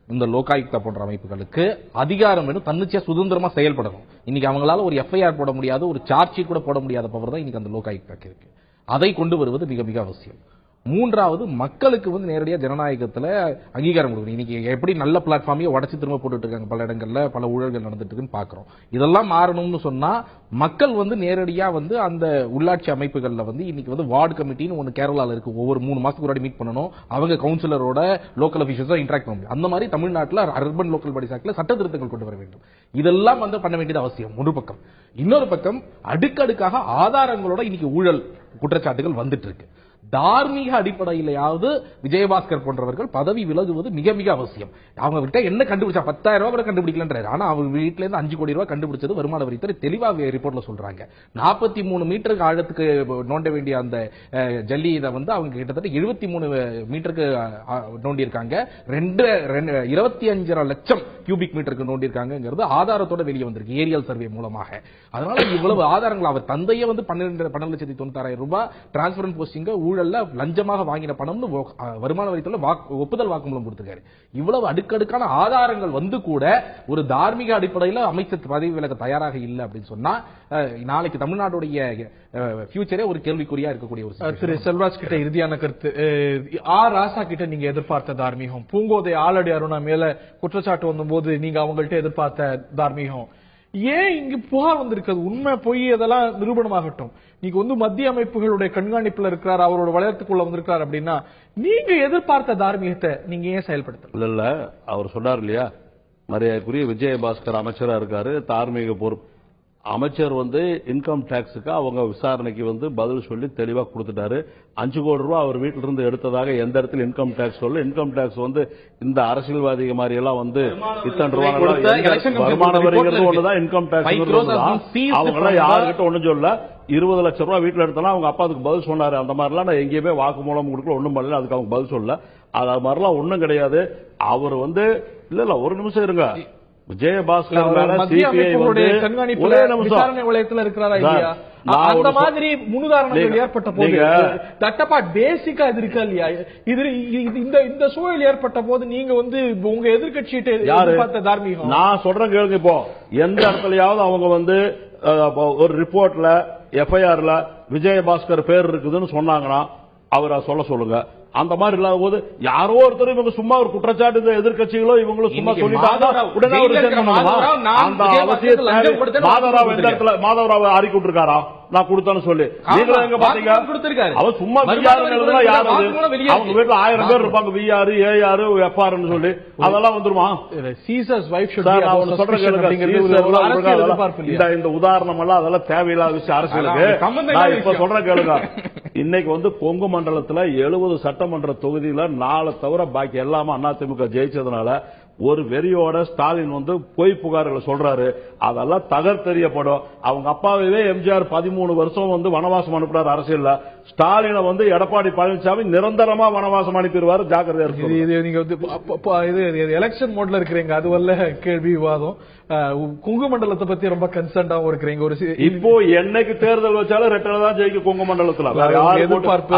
இந்த லோகாயுக்தா போன்ற அமைப்புகளுக்கு அதிகாரம் வேணும், தன்னிச்சையா சுதந்திரமா செயல்படணும். இன்னைக்கு அவங்களால ஒரு எஃப்ஐஆர் போட முடியாது, ஒரு சார்ஜ் ஷீட் கூட போட முடியாத பவர் தான் இன்னைக்கு அந்த லோகாயுக்தாக்கு இருக்கு. அதை கொண்டு வருவது மிக மிக அவசியம். 3வது, மக்களுக்கு வந்து நேரடியாக ஜனநாயகத்தில் அங்கீகாரம் கொடுக்கணும். இன்னைக்கு எப்படி நல்ல பிளாட்ஃபார்மையை உடச்சி திரும்ப போட்டுட்டு இருக்காங்க, பல இடங்கள்ல பல ஊழல்கள் நடந்துட்டு இருக்குன்னு பாக்குறோம். இதெல்லாம் மாறணும்னு சொன்னா மக்கள் வந்து நேரடியா வந்து அந்த உள்ளாட்சி அமைப்புகள்ல வந்து இன்னைக்கு வந்து வார்டு கமிட்டின்னு ஒன்னு கேரளால இருக்கு. ஒவ்வொரு 3 மாசத்துக்கு முன்னாடி மீட் பண்ணணும். அவங்க கவுன்சிலரோட லோக்கல் அபிஷியல்ஸா இன்டராக்ட் பண்ண முடியும். அந்த மாதிரி தமிழ்நாட்டில் அர்பன் லோக்கல் பாடிஸ் ஆக்ட்ல சட்ட திருத்தங்கள் கொண்டு வர வேண்டும். இதெல்லாம் வந்து பண்ண வேண்டியது அவசியம் ஒரு பக்கம். இன்னொரு பக்கம் அடுக்கடுக்காக ஆதாரங்களோட இன்னைக்கு ஊழல் குற்றச்சாட்டுகள் வந்துட்டு இருக்கு. தார்மீக அடிப்படையிலாவது விஜயபாஸ்கர் போன்றவர்கள் பதவி விலகுவது மிக மிக அவசியம். அவங்க கிட்ட என்ன கண்டுபிடிச்சா 10,000 ரூபாய் கூட கண்டுபிடிக்கலன்றாரு. ஆனா அவங்க வீட்டுல இருந்து 5 கோடி ரூபாய் கண்டுபிடிச்சது வருமான வரித்துறை தெளிவாக ரிப்போர்ட்ல சொல்றாங்க. 43 மீட்டருக்கு ஆழத்துக்கு நோண்ட வேண்டிய அந்த ஜல்லி இதை வந்து அவங்க கிட்டத்தட்ட 73 மீட்டருக்கு நோண்டி இருக்காங்க. 25 லட்சம் கியூபிக் மீட்டருக்கு நோண்டி இருக்காங்கிறது ஆதாரத்தோட வெளியே வந்திருக்கு ஏரியல் சர்வே மூலமாக. அதனால இவ்வளவு ஆதாரங்கள், அவர் தந்தையே வந்து 12,96,000 ரூபாய் டிரான்ஸ்பரன்ட் போஸ்டிங் ஊழல்ல லஞ்சமாக வாங்கின பணம்னு வருமான வரித்துறை ஒப்புதல் வாக்குமூலம் கொடுத்திருக்காரு. இவ்வளவு அடுக்கடுக்கான ஆதாரங்கள் வந்து கூட ஒரு தார்மீக அடிப்படையில் அமைச்சர் பதவி விலக தயாராக இல்லை அப்படின்னு சொன்னா நாளைக்கு தமிழ்நாட்டுடைய ஃபியூச்சரே ஒரு கேள்விக்குறியா இருக்கக்கூடிய ஒரு. திரு செல்வராஜ் கிட்ட இறுதியான கருத்து. ராசா கிட்ட நீங்க எதிர்பார்த்த தார்மீகம், பூங்கோதை ஆலடி அருணா மேல குற்றச்சாட்டு வந்தபோது நீங்க அவங்கள்ட்ட எதிர்பார்த்த தார்மீகம் ஏன் இங்கு புகார் வந்திருக்கிறது? உண்மை பொய் அதெல்லாம் நிரூபணமாகட்டும். நீங்க வந்து மத்திய அமைப்புகளுடைய கண்காணிப்புல இருக்கிறார், அவரோட வளையத்துக்குள்ள வந்திருக்கார் அப்படின்னா நீங்க எதிர்பார்த்த தார்மீகத்தை நீங்க ஏன் செயல்படுத்த இல்ல? அவர் சொன்னார் இல்லையா, மரியாதைக்குரிய விஜயபாஸ்கர் அமைச்சரா இருக்காரு, தார்மீக பொறுப்பு அமைச்சர் வந்து இன்கம் டாக்ஸுக்கு அவங்க விசாரணைக்கு வந்து பதில் சொல்லி தெளிவா கொடுத்துட்டாரு. 5 கோடி ரூபாய் அவர் வீட்டில இருந்து எடுத்ததாக எந்த இடத்துல இன்கம் டாக்ஸ் சொல்ல. இன்கம் டாக்ஸ் வந்து இந்த அரசியல்வாதிக மாதிரி எல்லாம் வந்து இத்தனை ரூபாய் வருமான வரிங்கிறது ஒண்ணுதான் இன்கம் டாக்ஸ். அவங்க எல்லாம் யாருக்கிட்ட ஒண்ணும் சொல்ல. 20 லட்சம் ரூபாய் வீட்டுல எடுத்தா அவங்க அப்பா அதுக்கு பதில் சொன்னாரு. அந்த மாதிரிலாம் நான் எங்கேயுமே வாக்குமூலம் கொடுக்கல, ஒண்ணும் பண்ணல, அதுக்கு அவங்க பதில் சொல்ல. அது மாதிரிலாம் ஒண்ணும் கிடையாது. அவர் வந்து இல்ல ஒரு நிமிஷம் இருங்க, விஜயபாஸ்கர் மேல மத்திய சிபிஐ அமைப்புகளுடைய வந்து கண்காணிப்புல ஒரே நிமிஷம் விசாரணை வளையத்துல இருக்கிறாரா இல்லையா? நான் அந்த ஒரு மாதிரி முன்னுதாரணங்கள் ஏற்பட்ட போது தட்டப்பா பேசிக்கா இது இருக்கா இல்லையா? இது இந்த சூழல் ஏற்பட்ட போது நீங்க வந்து உங்க எதிர்கட்சியிட்ட எதிர்பார்த்த தார்மீகம் நான் சொல்றேன் கேளுங்க. இப்போ எந்த இடத்துலயாவது அவங்க வந்து ஒரு ரிப்போர்ட்ல எஃப்ஐஆர்ல விஜயபாஸ்கர் பேர் இருக்குதுன்னு சொன்னாங்கன்னா அவரை சொல்லுங்க. அந்த மாதிரி இல்லாத போது யாரோ ஒருத்தர் இவங்க சும்மா ஒரு குற்றச்சாட்டு எதிர்கட்சிகளோ இவங்களும் சும்மா சொல்லிட்டாங்க உடனே ஒரு அந்த அவசியம் மாதவராவ் எந்த இடத்துல மாதவராவ் அறிக்கை விட்டுருக்காரா நான் கொடுத்தேன்னு சொல்லி நீங்க எங்க பாத்தீங்க? அவன் சும்மா விஆர் யாரு அவங்க வீட்டுல 1000 பேர் இருப்பாங்க, விஆர் ஏஆர் எஃப்ஆர் சொல்லி அதெல்லாம் வந்துருமா? இந்த உதாரணம் எல்லாம் அதெல்லாம் தேவையில்லாத விஷயம் அரசியலுக்கு. நான் இப்ப சொல்றேன் கேளுங்க. இன்னைக்கு வந்து கொங்கு மண்டலத்துல 70 சட்டமன்ற தொகுதியில 4 தவிர பாக்கி எல்லாமே அதிமுக ஜெயிச்சதுனால ஒரு வெறியோட ஸ்டாலின் வந்து பொய் புகார்களை சொல்றாரு. அதெல்லாம் தகர்த்தெறியப்படும். அவங்க அப்பாவே எம்ஜிஆர் 13 வருஷம் வந்து வனவாசம் அனுப்புறாரு அரசியல்ல. ஸ்டாலினை வந்து எடப்பாடி பழனிசாமி நிரந்தரமா வனவாசம் அனுப்பிடுவாரு. ஜாக்கிரதையா இருக்கு. நீங்க வந்து எலெக்ஷன் மோட்ல இருக்கிறீங்க, அது வல்ல கேள்வி விவாதம். கொங்கு மண்டலத்தை பத்தி ரொம்ப கன்சர்ன்டாவும் இருக்கிறீங்க. ஒரு இப்போ என்னைக்கு தேர்தல் வச்சாலும் ரெட்டலை தான் ஜெயிக்கும் கொங்கு மண்டலத்துல.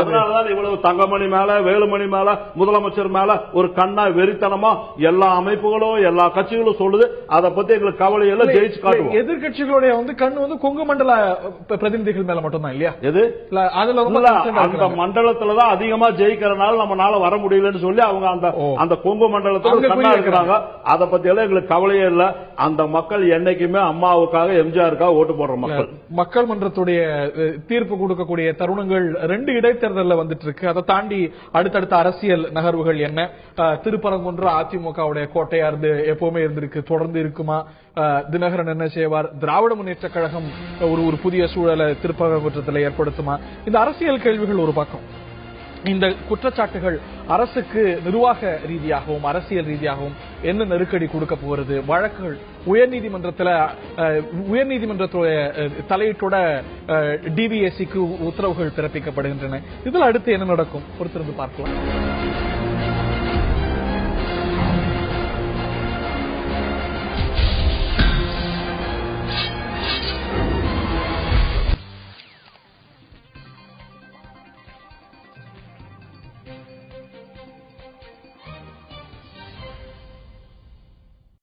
அதனாலதான் இவ்வளவு தங்கமணி மேல வேலுமணி மேல முதலமைச்சர் மேல ஒரு கண்ணா வெறித்தனமா எல்லா அமைப்புகளும் எல்லா கட்சிகளும் சொல்லுது. அதை பத்தி எங்களுக்கு கவலை எல்லாம் ஜெயிச்சு காட்டுவோம். எதிர்கட்சிகளுடைய வந்து கண் வந்து கொங்கு மண்டல பிரதிநிதிகள் மேல மட்டும் தான் இல்லையா? எது அதுல அந்த மண்டலத்துலதான் அதிகமா ஜெயிக்கிறதுனால நம்மளால வர முடியலன்னு சொல்லி அவங்க அந்த கொங்கு மண்டலத்துல கண்ணா இருக்கிறாங்க. அதை பத்தி எல்லாம் எங்களுக்கு கவலையே இல்ல. அந்த மக்கள் என்னைக்குமே அம்மாவுக்காக எம்ஜிஆருக்காக ஓட்டு போடுற மக்கள் மன்றத்துடைய தீர்ப்பு கொடுக்கக்கூடிய தருணங்கள் 2 இடைத்தேர்தல் வந்துட்டு இருக்கு. அதை தாண்டி அடுத்தடுத்த அரசியல் நகர்வுகள் என்ன? திருப்பரங்குன்ற அதிமுகவுடைய கோட்டையா இருந்து எப்பவுமே இருந்திருக்கு, தொடர்ந்து இருக்குமா? தினகரன் என்ன செய்வார்? திராவிட முன்னேற்ற கழகம் ஒரு புதிய சூழலை திருப்பரங்குன்றத்தில் ஏற்படுத்துமா? இந்த அரசியல் கேள்விகள் ஒரு பக்கம். இந்த குற்றச்சாட்டுகள் அரசுக்கு நிர்வாக ரீதியாகவும் அரசியல் ரீதியாகவும் என்ன நெருக்கடி கொடுக்க போகிறது? வழக்குகள் உயர்நீதிமன்றத்துடைய தலையீட்டோட டிவிஎஸ்சிக்கு உத்தரவுகள் பிறப்பிக்கப்படுகின்றன. இதில் அடுத்து என்ன நடக்கும் பொறுத்திருந்து பார்க்கலாம்.